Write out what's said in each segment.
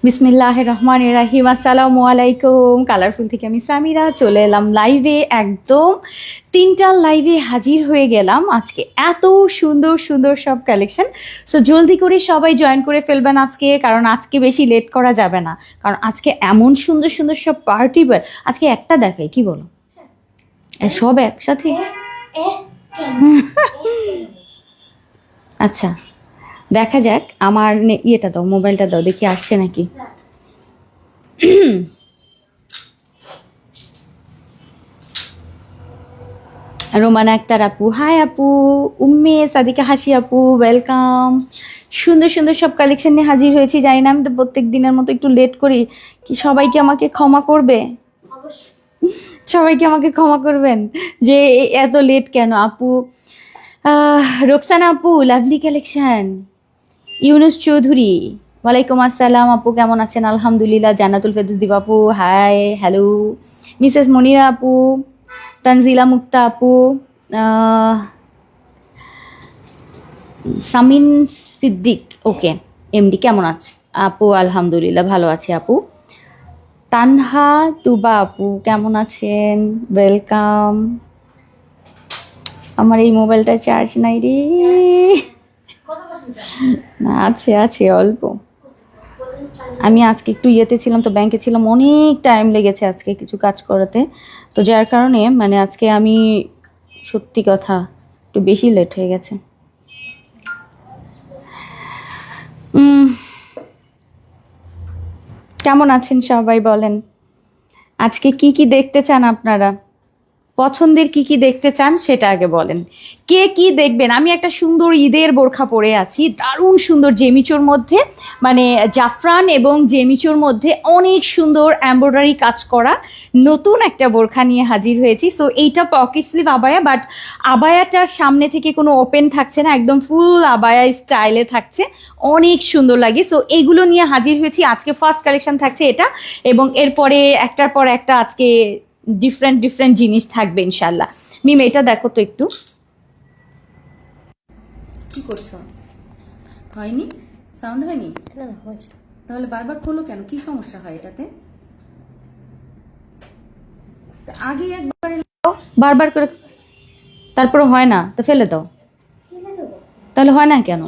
বিসমিল্লাহির রহমানির রহিম। আসসালামু আলাইকুম। কালারফুল থেকে আমি সামিরা চলে এলাম লাইভে, একদম 3টার লাইভে হাজির হয়ে গেলাম। আজকে এত সুন্দর সুন্দর সব কালেকশন, সো জলদি করে সবাই জয়েন করে ফেলবেন আজকে, কারণ আজকে বেশি লেট করা যাবে না, কারণ আজকে এমন সুন্দর সুন্দর সব পার্টি ওয়্যার। আজকে একটা দেখাই, কি বলো? সব একসাথে? আচ্ছা দেখা যাক। আমার ইয়েটা দাও, মোবাইলটা দাও, দেখি আসছে নাকি। রোমানা আক্তার আপু, হাই আপু। উম্মে সাদিকা হাসি আপু, ওয়েলকাম। সুন্দর সুন্দর সব কালেকশন নিয়ে হাজির হয়েছি। জানি না আমি তো প্রত্যেক দিনের মতো একটু লেট করি, কি সবাইকে আমাকে ক্ষমা করবে? সবাইকে আমাকে ক্ষমা করবেন যে এত লেট কেন আপু। রোকসানা আপু, লাভলি কালেকশন। ইউনুস চৌধুরী, ওয়ালাইকুম আসসালাম আপু, কেমন আছেন? আলহামদুলিল্লাহ। জান্নাতুল ফেরদৌস দিবা আপু, হাই হ্যালো। মিসেস মনিরা আপু, তানজিলা মুক্তা আপু, সামিন সিদ্দিক, ওকে এমডি, কেমন আছে আপু? আলহামদুলিল্লাহ ভালো আছে আপু। তানহা তুবা আপু, কেমন আছেন? ওয়েলকাম। আমার এই মোবাইলটা চার্জ নাই রে। না, আছে আছে অল্প। আমি আজকে একটু ইয়েতে ছিলাম তো, ব্যাংকে ছিলাম, অনেক টাইম লেগেছে আজকে কিছু কাজ করাতে, তো যার কারণে মানে আজকে আমি সত্যি কথা একটু বেশি লেট হয়ে গেছে। কেমন আছেন সবাই বলেন? আজকে কি কি দেখতে চান আপনারা? পছন্দের কি কি দেখতে চান সেটা আগে বলেন। কে কি দেখবেন? আমি একটা সুন্দর ঈদের বোরখা পরে আছি, দারুণ সুন্দর জেমিচোর মধ্যে, মানে জাফরান এবং জেমিচোর মধ্যে অনেক সুন্দর এমব্রয়ডারি কাজ করা নতুন একটা বোরখা নিয়ে হাজির হয়েছি। সো এইটা পকেট স্লিভ আবায়া, বাট আবায়াটার সামনে থেকে কোনো ওপেন থাকছে না, একদম ফুল আবায়া স্টাইলে থাকছে, অনেক সুন্দর লাগে। সো এইগুলো নিয়ে হাজির হয়েছি আজকে। ফার্স্ট কালেকশন থাকছে এটা, এবং এরপরে একটার পর একটা আজকে ডিফারেন্ট ডিফারেন্ট জিনিস থাকবে ইনশাল্লাহ। মিম এটা দেখো তো একটু, কি করছো? হয়নি? সাউন্ড হয়নি? তাহলে বারবার খোলো কেন? কি সমস্যা হয় এটাতে? আগে একবার বারবার করে, তারপরে হয় না তো ফেলে দাও। তাহলে হয় না কেন?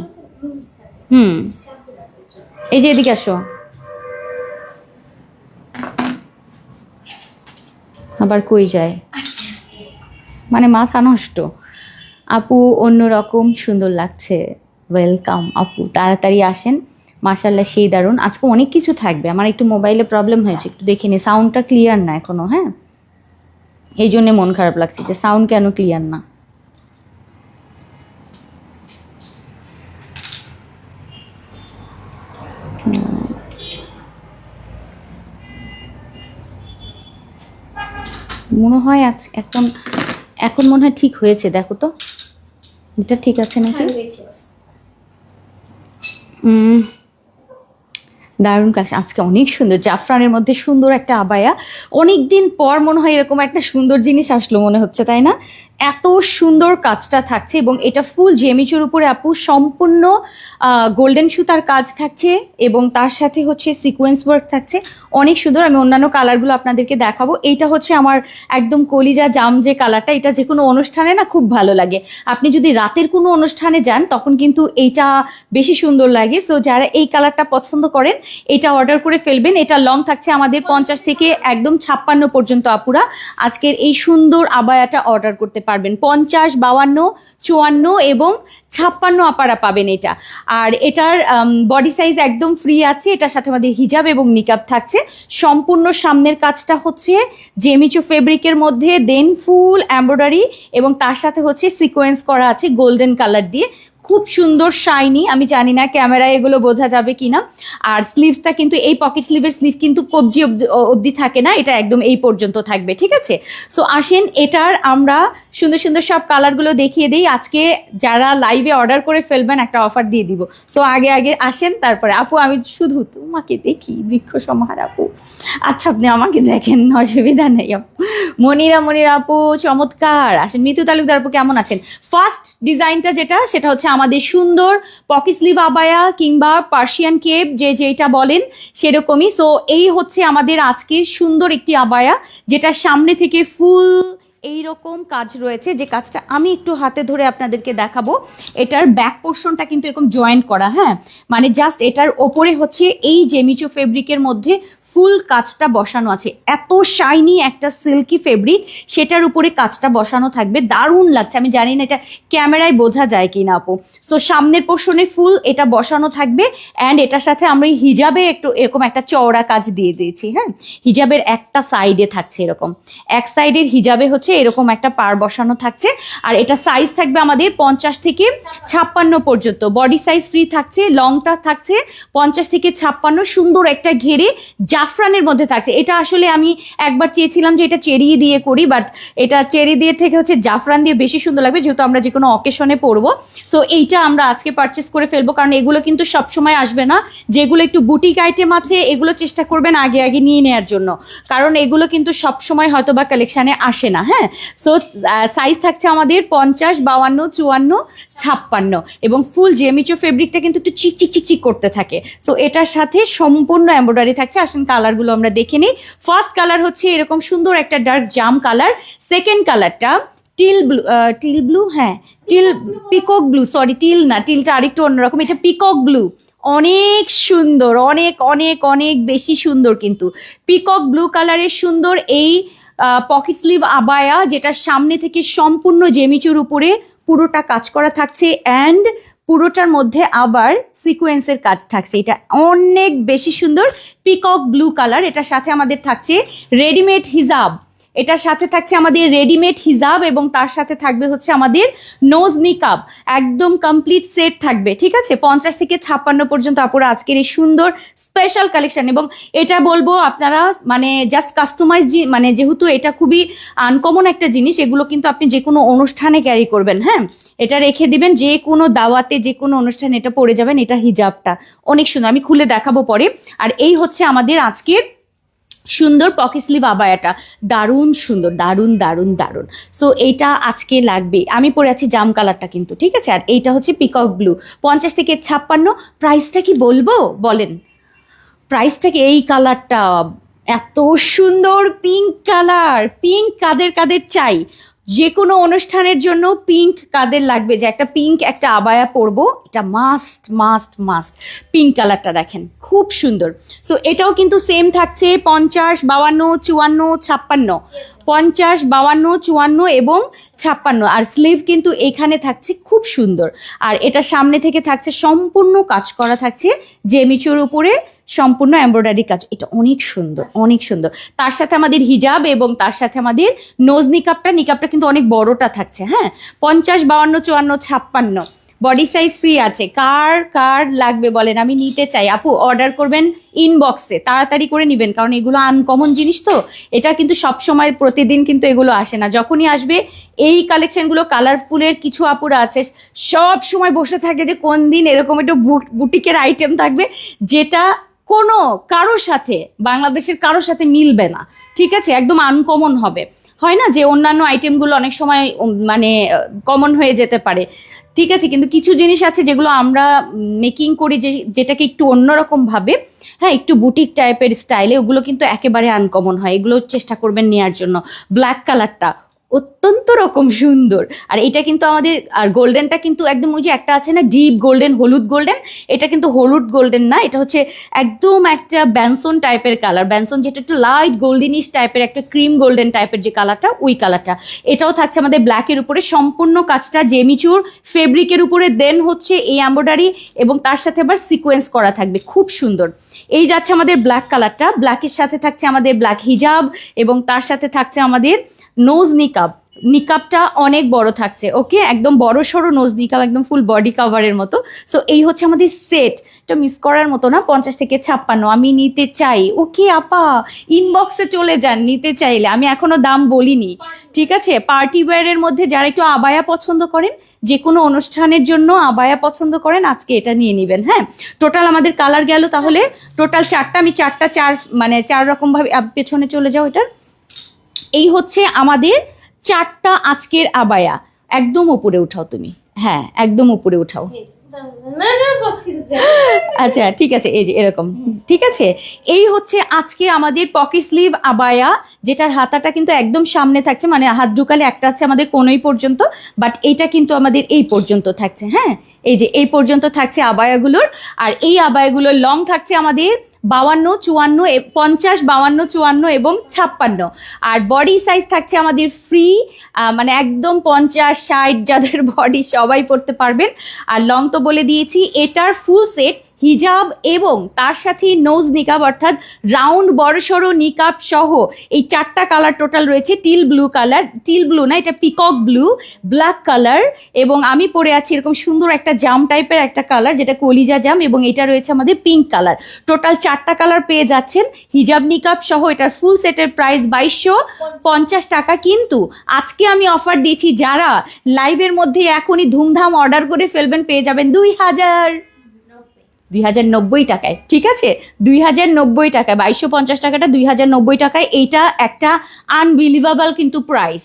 এই যে এদিকে আসো, আবার কই যায়, মানে মাথা নষ্ট। আপু অন্যরকম সুন্দর লাগছে, ওয়েলকাম আপু, তাড়াতাড়ি আসেন। মাশাল্লাহ সেই দারুণ। আজকে অনেক কিছু থাকবে। আমার একটু মোবাইলে প্রবলেম হয়েছে, একটু দেখে নি, সাউন্ডটা ক্লিয়ার না এখনো। হ্যাঁ, এই জন্যে মন খারাপ লাগছে যে সাউন্ড কেন ক্লিয়ার না। মনে হয় এখন এখন মনে হয় ঠিক হয়েছে, দেখো তো এটা ঠিক আছে নাকি। দারুণ কাজ আজকে, অনেক সুন্দর জাফরানের মধ্যে সুন্দর একটা আবায়া। অনেক দিন পর মনে হয় এরকম একটা সুন্দর জিনিস আসলো মনে হচ্ছে, তাই না? এত সুন্দর কাজটা থাকছে, এবং এটা ফুল জেমিচুর উপরে আপু সম্পূর্ণ গোল্ডেন সুতার কাজ থাকছে, এবং তার সাথে হচ্ছে সিকোয়েন্স ওয়ার্ক থাকছে, অনেক সুন্দর। আমি অন্যান্য কালারগুলো আপনাদেরকে দেখাবো। এইটা হচ্ছে আমার একদম কলিজা জাম যে কালারটা, এটা যে কোনো অনুষ্ঠানে না খুব ভালো লাগে। আপনি যদি রাতের কোনো অনুষ্ঠানে যান তখন কিন্তু এইটা বেশি সুন্দর লাগে। সো যারা এই কালারটা পছন্দ করেন এটা অর্ডার করে ফেলবেন। এটা লং থাকছে আমাদের 50 থেকে একদম 56 পর্যন্ত আপুরা আজকের এই সুন্দর আবায়াটা অর্ডার করতে পারবেন। 50, 52, 54 এবং 56 আপারা পাবেন এটা। আর এটার বডি সাইজ একদম ফ্রি আছে। এটার সাথে আমাদের হিজাব এবং নিকাব থাকছে। সম্পূর্ণ সামনের কাজটা হচ্ছে জেমিচো ফেব্রিকের মধ্যে, দেন ফুল এমব্রয়ডারি, এবং তার সাথে হচ্ছে সিকোয়েন্স করা আছে গোল্ডেন কালার দিয়ে, খুব সুন্দর শাইনি। আমি জানি না ক্যামেরায় এগুলো বোঝা যাবে কিনা। আর স্লিভসটা কিন্তু এই পকেট স্লিভের স্লিভ কিন্তু কবজি অবধি থাকে না, এটা একদম এই পর্যন্ত থাকবে, ঠিক আছে? সো আসেন এটার আমরা সুন্দর সুন্দর সব কালারগুলো দেখিয়ে দিই। আজকে যারা লাইভে অর্ডার করে ফেলবেন একটা অফার দিয়ে দিব। সো আগে আগে আসেন, তারপরে আপু আমি শুধু তোমাকে দেখি, বৃক্ষ সমাহার আপু। আচ্ছা আপনি আমাকে দেখেন, অসুবিধা নেই আপু, মনিরা আপু চমৎকার। আসেন মিতু তালুকদার আপু কেমন আছেন? ফার্স্ট ডিজাইনটা সেটা হচ্ছে আমাদের সুন্দর পকি স্লিভ আবায়া কিংবা পার্সিয়ান কেপ যেটা বলেন সেরকমই। সো এই হচ্ছে আমাদের আজকের সুন্দর একটি আবায়া, যেটা সামনে থেকে ফুল এইরকম কাজ রয়েছে, যে কাজটা আমি একটু হাতে ধরে আপনাদেরকে দেখাবো। এটার ব্যাক পোর্শনটা কিন্তু এরকম জয়েন্ট করা, হ্যাঁ, মানে জাস্ট এটার ওপরে হচ্ছে এই জেমিচো ফেব্রিকের মধ্যে ফুল কাজটা বসানো আছে। এত শাইনি একটা সিল্কি ফেব্রিক, সেটার উপরে কাজটা বসানো থাকবে, দারুণ লাগছে। আমি জানি না এটা ক্যামেরায় বোঝা যায় কি না আপু। সো সামনের পোর্শনে ফুল এটা বসানো থাকবে, অ্যান্ড এটার সাথে আমরা হিজাবে একটু এরকম একটা চওড়া কাজ দিয়ে দিয়েছি। হ্যাঁ, হিজাবের একটা সাইডে থাকছে এরকম, এক সাইডের হিজাবে হচ্ছে এরকম একটা পার বসানো থাকছে। আর এটা সাইজ থাকবে আমাদের 50 থেকে 56 পর্যন্ত। বডি সাইজ ফ্রি থাকছে, লংটা থাকছে 50 থেকে 56, সুন্দর একটা ঘেরে জাফরানের মধ্যে থাকছে। এটা আসলে আমি একবার চেয়েছিলাম যে এটা চেরি দিয়ে করি, বাট এটা চেরি দিয়ে থেকে হচ্ছে জাফরান দিয়ে বেশি সুন্দর লাগবে, যেহেতু আমরা যে কোনো অকেশনে পরবো। সো এইটা আমরা আজকে পারচেস করে ফেলবো, কারণ এগুলো কিন্তু সবসময় আসবে না। যেগুলো একটু বুটিক আইটেম আছে এগুলো চেষ্টা করবেন আগে নিয়ে নেওয়ার জন্য, কারণ এগুলো কিন্তু সবসময় হয়তো বা কালেকশানে আসে না। হ্যাঁ, সো সাইজ থাকছে আমাদের 50, 52, 54, 56, এবং ফুল জেমিচো ফেব্রিকটা কিন্তু একটু চিকচিক করতে থাকে। সো এটার সাথে সম্পূর্ণ এমব্রয়ডারি থাকছে। আসেন কালারগুলো আমরা দেখে নিই। ফার্স্ট কালার হচ্ছে এরকম সুন্দর একটা ডার্ক জাম কালার। সেকেন্ড কালারটা টিল ব্লু, হ্যাঁ till peacock blue, sorry till না, টিলটা আরেকটু অন্যরকম, এটা পিকক ব্লু। অনেক সুন্দর, অনেক অনেক অনেক বেশি সুন্দর, কিন্তু পিকক ব্লু কালারের সুন্দর এই পকেট স্লিভ আবায়া, যেটার সামনে থেকে সম্পূর্ণ জেমিচুর উপরে পুরোটা কাজ করা থাকছে, অ্যান্ড পুরোটার মধ্যে আবার সিকোয়েন্সের কাজ থাকছে। এটা অনেক বেশি সুন্দর পিকক ব্লু কালার। এটার সাথে আমাদের থাকছে রেডিমেড হিজাব, এটার সাথে থাকছে আমাদের রেডিমেড হিজাব, এবং তার সাথে থাকবে হচ্ছে আমাদের নোজ নিকাব, একদম কমপ্লিট সেট থাকবে। ঠিক আছে, 50 থেকে 56 পর্যন্ত আপুরা আজকের এই সুন্দর স্পেশাল কালেকশন। এবং এটা বলবো আপনারা মানে জাস্ট কাস্টমাইজ, মানে যেহেতু এটা খুবই আনকমন একটা জিনিস, এগুলো কিন্তু আপনি যে কোনো অনুষ্ঠানে ক্যারি করবেন। হ্যাঁ, এটা রেখে দিবেন যে কোনো দাওয়াতে, যে কোনো অনুষ্ঠানে এটা পরে যাবেন। এটা হিজাবটা অনেক সুন্দর, আমি খুলে দেখাবো পরে। আর এই হচ্ছে আমাদের আজকের সুন্দর পকেট স্লিভ আবায়াটা, দারুণ সুন্দর, দারুণ দারুণ দারুণ। সো এইটা আজকে লাগবে। আমি পরে আছি জাম কালারটা কিন্তু, ঠিক আছে। আর এইটা হচ্ছে পিকক ব্লু, 50 থেকে 56। প্রাইসটা কি বলবো বলেন? প্রাইসটা কি, এই কালারটা এত সুন্দর পিঙ্ক কালার, পিঙ্ক কাদের কাদের চাই, যে কোনো অনুষ্ঠানের জন্য পিঙ্ক কাদের লাগবে, যে একটা পিঙ্ক একটা আবায়া পরবো, এটা মাস্ট মাস্ট মাস্ট। পিঙ্ক কালারটা দেখেন খুব সুন্দর। সো এটাও কিন্তু সেম থাকছে 50, 52, 54, 56, 50, 52, 54 এবং 56। আর স্লিভ কিন্তু এখানে থাকছে খুব সুন্দর। আর এটা সামনে থেকে থাকছে সম্পূর্ণ কাজ করা থাকছে জেমিচুর উপরে, সম্পূর্ণ এমব্রয়ডারি কাজ। এটা অনেক সুন্দর, অনেক সুন্দর। তার সাথে আমাদের হিজাব এবং তার সাথে আমাদের নোজ নিকাবটা কিন্তু অনেক বড়টা থাকছে। হ্যাঁ, 50, 52, 54, 56, বডি সাইজ ফ্রি আছে। কার লাগবে বলেন, আমি নিতে চাই। আপু অর্ডার করবেন ইনবক্সে, তাড়াতাড়ি করে নেবেন, কারণ এগুলো আনকমন জিনিস তো। এটা কিন্তু সব সময় প্রতিদিন কিন্তু এগুলো আসে না। যখনই আসবে এই কালেকশনগুলো, কালারফুলের কিছু আপুরা আছে সব সময় বসে থাকে যে কোন দিন এরকম একটু বুটিকের আইটেম থাকবে, যেটা কোনো কারোর সাথে, বাংলাদেশের কারোর সাথে মিলবে না। ঠিক আছে, একদম আনকমন হবে। হয় না যে অন্যান্য আইটেমগুলো অনেক সময় মানে কমন হয়ে যেতে পারে, ঠিক আছে, কিন্তু কিছু জিনিস আছে যেগুলো আমরা মেকিং করি, যেটাকে একটু অন্যরকম ভাবে, হ্যাঁ একটু বুটিক টাইপের স্টাইলে, ওগুলো কিন্তু একেবারে আনকমন হয়। এগুলো চেষ্টা করবেন নেওয়ার জন্য। ব্ল্যাক কালারটা অত্যন্ত রকম সুন্দর। আর এটা কিন্তু আমাদের, আর গোল্ডেনটা কিন্তু একদম ওই যে একটা আছে না ডিপ গোল্ডেন, হলুদ গোল্ডেন, এটা কিন্তু হলুদ গোল্ডেন না, এটা হচ্ছে একদম একটা ব্যানসন টাইপের কালার। ব্যানসন যেটা একটু লাইট গোল্ডেনিশ টাইপের, একটা ক্রিম গোল্ডেন টাইপের যে কালারটা, ওই কালারটা। এটাও থাকছে আমাদের ব্ল্যাকের উপরে, সম্পূর্ণ কাজটা জেমিচুর ফেব্রিকের উপরে, দেন হচ্ছে এই এমব্রয়ডারি এবং তার সাথে আবার সিকোয়েন্স করা থাকবে, খুব সুন্দর। এই যাচ্ছে আমাদের ব্ল্যাক কালারটা, ব্ল্যাকের সাথে থাকছে আমাদের ব্ল্যাক হিজাব এবং তার সাথে থাকছে আমাদের নোজ নিকাবটা অনেক বড় থাকছে। ওকে, একদম বড় সড়ো নোজ নিকাব, একদম ফুল বডি কাভারের মতো। সো এই হচ্ছে আমাদের সেট, এটা মিস করার মতো না। 50 থেকে 56 আমি নিতে চাই। ওকে আপা, ইনবক্সে চলে যান নিতে চাইলে, আমি এখনো দাম বলিনি। ঠিক আছে, পার্টি ওয়্যারের মধ্যে যারা একটু আবায়া পছন্দ করেন, যে কোনো অনুষ্ঠানের জন্য আবায়া পছন্দ করেন, আজকে এটা নিয়ে নেবেন। হ্যাঁ, টোটাল আমাদের কালার গেল তাহলে টোটাল 4টা। আমি 4 রকম ভাবে, পেছনে চলে যাও এটার। এই হচ্ছে আমাদের 4টা আজকের আবায়া। একদম উপরে উঠাও তুমি, হ্যাঁ একদম উপরে উঠাও। আচ্ছা ঠিক আছে, এই যে এরকম, ঠিক আছে। এই হচ্ছে আজকে আমাদের পকেট স্লিভ আবায়া, যেটার হাতাটা কিন্তু একদম সামনে থাকছে, মানে হাত ঢুকালে একটা আছে আমাদের কোনোই পর্যন্ত, বাট এইটা কিন্তু আমাদের এই পর্যন্ত থাকছে। হ্যাঁ, এই যে এই পর্যন্ত থাকছে আবায়াগুলোর। আর এই আবায়াগুলোর লং থাকছে আমাদের 52, 54, 50, 52, 54 এবং 56। আর বডি সাইজ থাকছে আমাদের ফ্রি, মানে একদম 50, 60 যাদের বডি সবাই পড়তে পারবেন। আর লং তো বলে দিয়েছি। এটার ফুল সেট হিজাব এবং তার সাথে নোজ নিকাব, অর্থাৎ রাউন্ড বড়সড় নিকাব সহ এই 4টা কালার টোটাল রয়েছে। Teal blue colour, teal blue না, এটা পিকক ব্লু, ব্ল্যাক কালার, এবং আমি পরে আছি এরকম সুন্দর একটা জাম টাইপের একটা কালার, যেটা কলিজা জাম, এবং এটা রয়েছে আমাদের পিঙ্ক কালার। টোটাল 4টা কালার পেয়ে যাচ্ছেন হিজাব নিকাব সহ। এটার ফুল সেটের প্রাইস 2250 টাকা। কিন্তু আজকে আমি অফার দিয়েছি, যারা লাইভের মধ্যে এখনই ধুমধাম অর্ডার করে ফেলবেন পেয়ে যাবেন 2090 টাকায়। ঠিক আছে, 2090 টাকায়, 2250 টাকাটা 2090 টাকায়। এইটা একটা আনবিলিভেবল কিন্তু প্রাইস।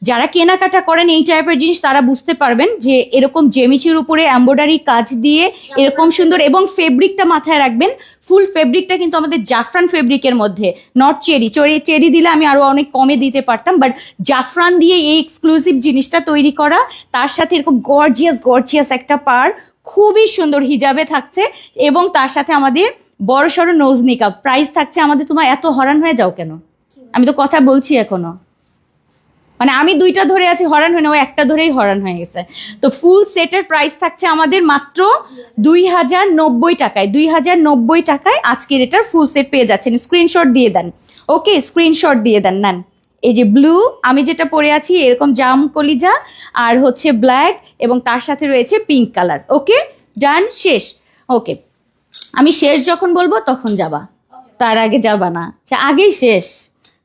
যারা কেনাকাটা করেন এই টাইপের জিনিস তারা বুঝতে পারবেন যে এরকম জেমিচির উপরে এমব্রয়ডারি কাজ দিয়ে এরকম সুন্দর, এবং ফেব্রিকটা মাথায় রাখবেন, ফুল ফেব্রিকটা কিন্তু আমাদের জাফরান ফেব্রিকের মধ্যে, নট চেরি। চেরি দিলে আমি আরো অনেক কমে দিতে পারতাম, বাট জাফরান দিয়ে এই এক্সক্লুসিভ জিনিসটা তৈরি করা, তার সাথে এরকম গর্জিয়াস একটা পার, খুবই সুন্দর হিজাবে থাকছে, এবং তার সাথে আমাদের বড়সড় নোজ নিকাব। প্রাইস থাকছে আমাদের, তোমার এত হরান হয়ে যাও কেন? আমি তো কথা বলছি এখনো, মানে আমি 2টা ধরে আছি, হরান হয় না, ও একটা ধরেই হরান হয়ে গেছে। তো ফুল সেটের প্রাইস থাকছে আমাদের মাত্র 2090 টাকায়। 2090 টাকায় আজকের এটার ফুল সেট পেয়ে যাচ্ছেন। স্ক্রিনশট দিয়ে দেন, ওকে, স্ক্রিনশট দিয়ে দেন। নেন, এই যে ব্লু, আমি যেটা পরে আছি এরকম জাম কলিজা, আর হচ্ছে ব্ল্যাক, এবং তার সাথে রয়েছে পিঙ্ক কালার। ওকে, ডান, শেষ। ওকে, আমি শেষ যখন বলবো তখন যাবা, তার আগে যাবা না, আগেই শেষ,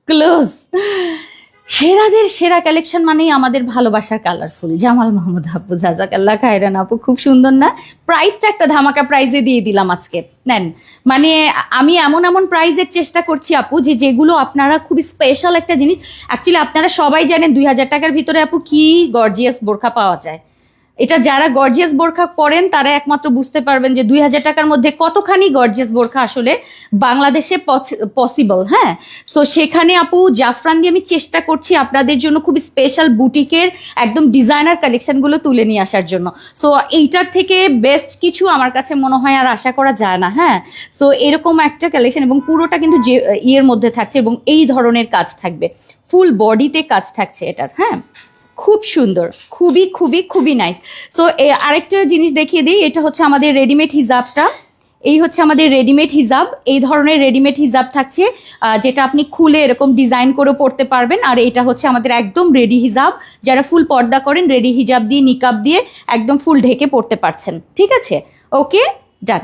ক্লোজ। সেরাদের সেরা কালেকশন মানেই আমাদের ভালোবাসার কালারফুল জামাল মাহমুদ আপু, জাজাকাল্লাহ খায়রান আপু, খুব সুন্দর না? প্রাইসটা একটা ধামাকা প্রাইজে দিয়ে দিলাম আজকে। নেন, মানে আমি এমন প্রাইজের চেষ্টা করছি আপু, যেগুলো আপনারা খুব স্পেশাল একটা জিনিস। অ্যাকচুয়ালি আপনারা সবাই জানেন 2000 টাকার ভিতরে আপু কি গর্জিয়াস বোরখা পাওয়া যায়। এটা যারা গর্জিয়াস বোরখা পরেন তারা একমাত্র বুঝতে পারবেন যে 2000 টাকার মধ্যে কতখানি গর্জিয়াস বোরখা আসলে বাংলাদেশে পসিবল। হ্যাঁ, তো সেখানে আপু জাফরান দিয়ে আমি চেষ্টা করছি আপনাদের জন্য খুব স্পেশাল বুটিকের একদম ডিজাইনার কালেকশনগুলো তুলে নিয়ে আসার জন্য। সো এইটার থেকে বেস্ট কিছু আমার কাছে মনে হয় আর আশা করা যায় না। হ্যাঁ, সো এরকম একটা কালেকশন, এবং পুরোটা কিন্তু যে ইয়ের মধ্যে থাকছে, এবং এই ধরনের কাজ থাকবে, ফুল বডিতে কাজ থাকছে এটার। হ্যাঁ, খুব সুন্দর, খুবই নাইস। সো আরেকটা জিনিস দেখিয়ে দিই, এটা হচ্ছে আমাদের রেডিমেড হিজাবটা। এই হচ্ছে আমাদের রেডিমেড হিজাব, এই ধরনের রেডিমেড হিজাব থাকছে, যেটা আপনি খুলে এরকম ডিজাইন করে পড়তে পারবেন। আর এটা হচ্ছে আমাদের একদম রেডি হিজাব, যারা ফুল পর্দা করেন রেডি হিজাব দিয়ে নিকাব দিয়ে একদম ফুল ঢেকে পড়তে পারছেন। ঠিক আছে, ওকে, ডান।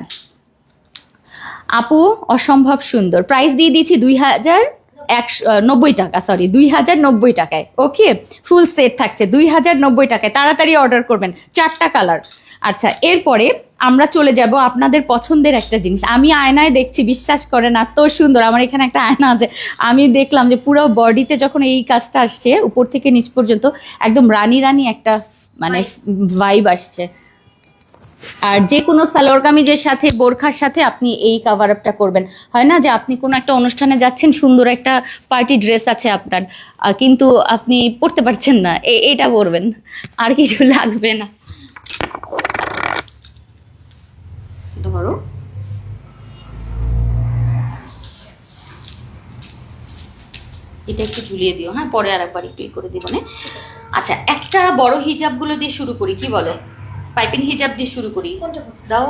আপু অসম্ভব সুন্দর, প্রাইস দিয়ে দিয়েছি 2090 টাকা, সরি 2090 টাকায়। ওকে, ফুল সেট থাকছে 2090 টাকায়, তাড়াতাড়ি অর্ডার করবেন, 4টা কালার। আচ্ছা, এরপরে আমরা চলে যাব আপনাদের পছন্দের একটা জিনিস। আমি আয়নায় দেখছি, বিশ্বাস করেন এত সুন্দর। আমার এখানে একটা আয়না আছে, আমি দেখলাম যে পুরো বডিতে যখন এই কাজটা আসছে উপর থেকে নিচ পর্যন্ত, একদম রানী একটা মানে ভাইব আসছে। আর যে কোনো সালোয়ার কামিজের সাথে বোরখার সাথে আপনি এই কাভার আপটা করবেন। হয় না যে আপনি কোনো একটা অনুষ্ঠানে যাচ্ছেন, সুন্দর একটা পার্টি ড্রেস আছে আপনার, কিন্তু আপনি পরতে পারছেন না, এটা পরবেন, আর কিছু লাগবে না। ধরো, এটা একটু ঝুলিয়ে দিও, হ্যাঁ, পরে আর একবার একটু করে দিব না। আচ্ছা, একটা বড় হিজাবগুলো দিয়ে শুরু করি, কি বলো? পাইপিং হিজাব দিয়ে শুরু করি, যাও।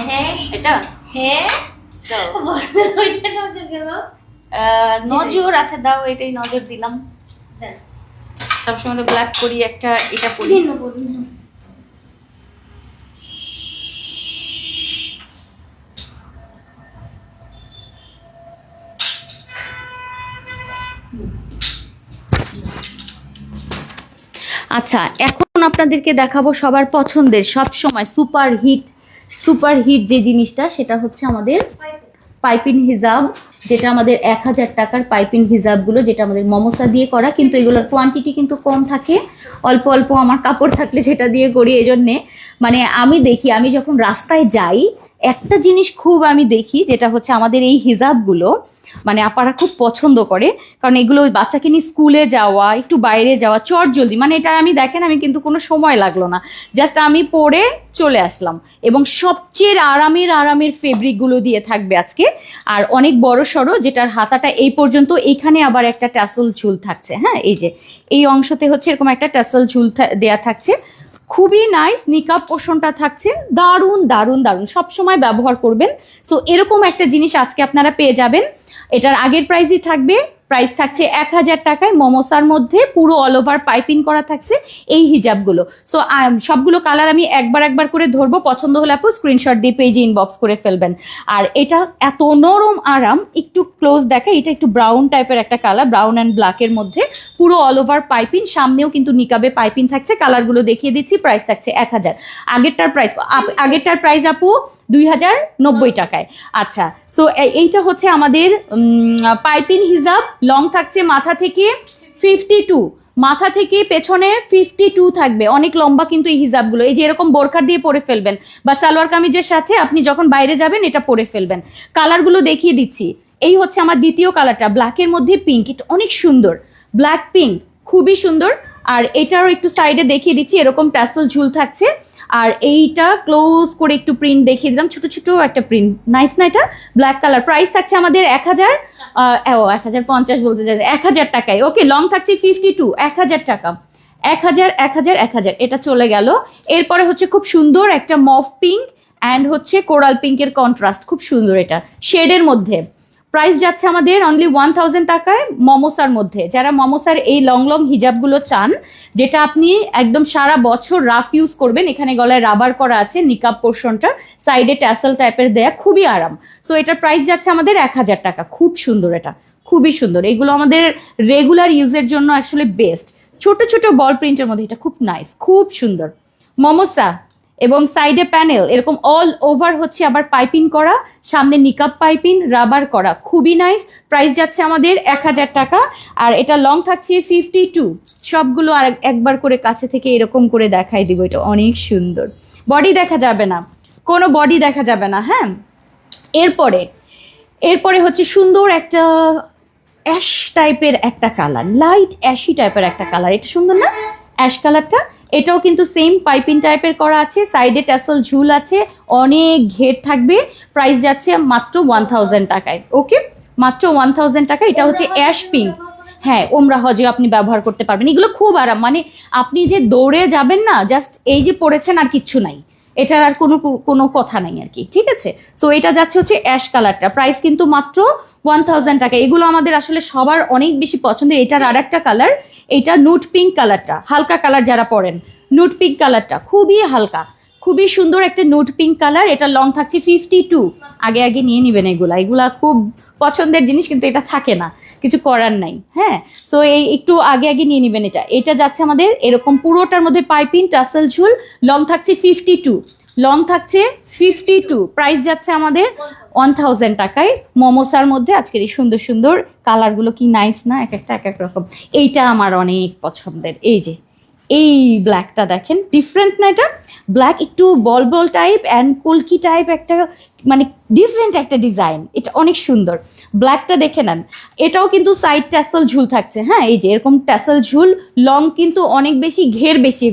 হ্যাঁ, এটা হ্যাঁ নজর, আচ্ছা দাও, এটাই নজর দিলাম। সবসময় ব্ল্যাক করি, একটা এটা পরি। আচ্ছা, এখন আপনাদেরকে দেখাবো সবার পছন্দের, সব সময় সুপার হিট যে জিনিসটা, সেটা হচ্ছে আমাদের পাইপিং হিজাব, যেটা আমাদের 1000 টাকার পাইপিং হিজাবগুলো, যেটা আমাদের মমসা দিয়ে করা, কিন্তু এগুলোর কোয়ান্টিটি কিন্তু কম থাকে, অল্প অল্প আমার কাপড় থাকলে সেটা দিয়ে করি। এই জন্যে মানে আমি দেখি, আমি যখন রাস্তায় যাই একটা জিনিস খুব আমি দেখি, যেটা হচ্ছে আমাদের এই হিজাবগুলো মানে আপারা খুব পছন্দ করে, কারণ এগুলো বাচ্চাকে নিয়ে স্কুলে যাওয়া, একটু বাইরে যাওয়া চট জলদি, মানে এটা আমি দেখেন আমি কিন্তু কোনো সময় লাগলো না, জাস্ট আমি পরে চলে আসলাম। এবং সবচেয়ে আরামের ফেব্রিকগুলো দিয়ে থাকবে আজকে, আর অনেক বড় সড়ো, যেটার হাতাটা এই পর্যন্ত, এইখানে আবার একটা টাসেল ঝুল থাকছে। হ্যাঁ, এই যে এই অংশতে হচ্ছে এরকম একটা টাসেল ঝুল দেয়া থাকছে, খুবই নাইস। নিকাব পোর্শনটা থাকছে দারুণ দারুণ দারুণ, সবসময় ব্যবহার করবেন। সো এরকম একটা জিনিস আজকে আপনারা পেয়ে যাবেন। এটার আগের প্রাইসই থাকবে, প্রাইস থাকছে 1000 টাকায়, মমসার মধ্যে পুরো অল ওভার পাইপিং করা থাকছে এই হিজাবগুলো। সো সবগুলো কালার আমি একবার করে ধরবো, পছন্দ হলে আপু স্ক্রিনশট দিয়ে পেজে ইনবক্স করে ফেলবেন। আর এটা এত নরম আরাম, একটু ক্লোজ দেখা, এটা একটু ব্রাউন টাইপের একটা কালার, ব্রাউন অ্যান্ড ব্ল্যাকের মধ্যে পুরো অল ওভার পাইপিং, সামনেও কিন্তু নিকাবে পাইপিং থাকছে। কালারগুলো দেখিয়ে দিচ্ছি, প্রাইস থাকছে 1000। আগেরটার প্রাইস আপু 2090 টাকায়। আচ্ছা, সো এইটা হচ্ছে আমাদের পাইপিং হিজাব, লং থাকছে মাথা থেকে 52, মাথা থেকে পেছনে 52 থাকবে, অনেক লম্বা কিন্তু এই হিজাবগুলো। এই যে এরকম বোরখা দিয়ে পরে ফেলবেন বা সালোয়ার কামিজের সাথে আপনি যখন বাইরে যাবেন এটা পরে ফেলবেন। কালারগুলো দেখিয়ে দিচ্ছি, এই হচ্ছে আমার দ্বিতীয় কালারটা, ব্ল্যাকের মধ্যে পিঙ্ক, এটা অনেক সুন্দর, ব্ল্যাক পিঙ্ক খুবই সুন্দর। আর এটারও একটু সাইডে দেখিয়ে দিচ্ছি, এরকম ট্যাসেল ঝুল থাকছে। আর এইটা ক্লোজ করে একটু প্রিন্ট দেখিয়ে দিলাম, ছোট ছোট একটা প্রিন্ট, নাইস না এটা, ব্ল্যাক কালার। প্রাইস থাকছে আমাদের 1050 বলতে চাই, 1000 টাকায়। ওকে, লং থাকছে 52, 1000 টাকা, 1000 এটা চলে গেল। এরপরে হচ্ছে খুব সুন্দর একটা মফ পিঙ্ক অ্যান্ড হচ্ছে কোরাল পিঙ্কের কন্ট্রাস্ট, খুব সুন্দর এটা শেডের মধ্যে। প্রাইস যাচ্ছে আমাদের অনলি 1000 টাকায়, মমসার মধ্যে। যারা মমসার এই লং লং হিজাবগুলো চান, যেটা আপনি একদম সারা বছর রাফ ইউজ করবেন, এখানে গলায় রাবার করা আছে, নিকাব পোর্শনটা সাইডে ট্যাসেল টাইপের দেয়া, খুবই আরাম। সো এটার প্রাইস যাচ্ছে আমাদের 1000 টাকা, খুব সুন্দর, এটা খুবই সুন্দর। এগুলো আমাদের রেগুলার ইউজের জন্য আসলে বেস্ট, ছোট ছোট বল প্রিন্টের মধ্যে, এটা খুব নাইস, খুব সুন্দর মমসা। এবং সাইডে প্যানেল এরকম অল ওভার হচ্ছে আবার পাইপিং করা, সামনে নিকাব পাইপিং রাবার করা, খুবই নাইস। প্রাইস যাচ্ছে আমাদের 1000 টাকা, আর এটা লং থাকছে 52। সবগুলো আর একবার করে কাছে থেকে এরকম করে দেখাই দিব, এটা অনেক সুন্দর, বডি দেখা যাবে না, কোনো বডি দেখা যাবে না। হ্যাঁ, এরপরে হচ্ছে সুন্দর একটা অ্যাশ টাইপের একটা কালার, লাইট অ্যাশি টাইপের একটা কালার, এটা সুন্দর না অ্যাশ কালারটা? এটাও কিন্তু সেম পাইপিং টাইপের করা আছে, সাইডে ট্যাসেল ঝুল আছে, অনেক ঘের থাকবে। প্রাইস যাচ্ছে মাত্র 1000 টাকায়। ওকে, মাত্র 1000 টাকা। এটা হচ্ছে অ্যাশ পিঙ্ক, হ্যাঁ ওমরা হজে আপনি ব্যবহার করতে পারবেন, এগুলো খুব আরাম, মানে আপনি যে দৌড়ে যাবেন না, জাস্ট এই যে পড়েছেন আর কিচ্ছু নাই, এটার আর কোনো কথা নাই আর কি, ঠিক আছে? সো এটা যাচ্ছে হচ্ছে অ্যাশ কালারটা, প্রাইস কিন্তু মাত্র 1000 টাকা। এগুলো আমাদের আসলে সবার অনেক বেশি পছন্দের। এটার আর একটা কালার, এটা নুট পিঙ্ক কালারটা, হালকা কালার যারা পরেন, নুট পিঙ্ক কালারটা খুবই হালকা, খুবই সুন্দর একটা নুট পিঙ্ক কালার। এটা লং থাকছে 52। আগে নিয়ে নেবেন, এগুলা খুব পছন্দের জিনিস, কিন্তু এটা থাকে না, কিছু করার নাই। হ্যাঁ, সো এই একটু আগে নিয়ে নেবেন। এটা যাচ্ছে আমাদের এরকম পুরোটার মধ্যে পাইপিং টাসেল ঝুল, লং থাকছে 52, লং থাকছে 52। প্রাইস যাচ্ছে আমাদের 1000 টাকায়, মমসার মধ্যে। আজকের এই সুন্দর সুন্দর কালারগুলো কি নাইস না, এক একটা এক এক রকম। এইটা আমার অনেক পছন্দের, এই ব্ল্যাকটা দেখেন, ডিফারেন্ট না এটা? ব্ল্যাক একটু বল বল টাইপ অ্যান্ড কলকি টাইপ, একটা মানে ডিফারেন্ট একটা ডিজাইন, এটা অনেক সুন্দর। ব্ল্যাকটা দেখে নেন, এটাও কিন্তু সাইড ট্যাসেল ঝুল থাকছে। হ্যাঁ, এই যে এরকম ট্যাসেল ঝুল, লং কিন্তু অনেক বেশি, ঘের বেশি,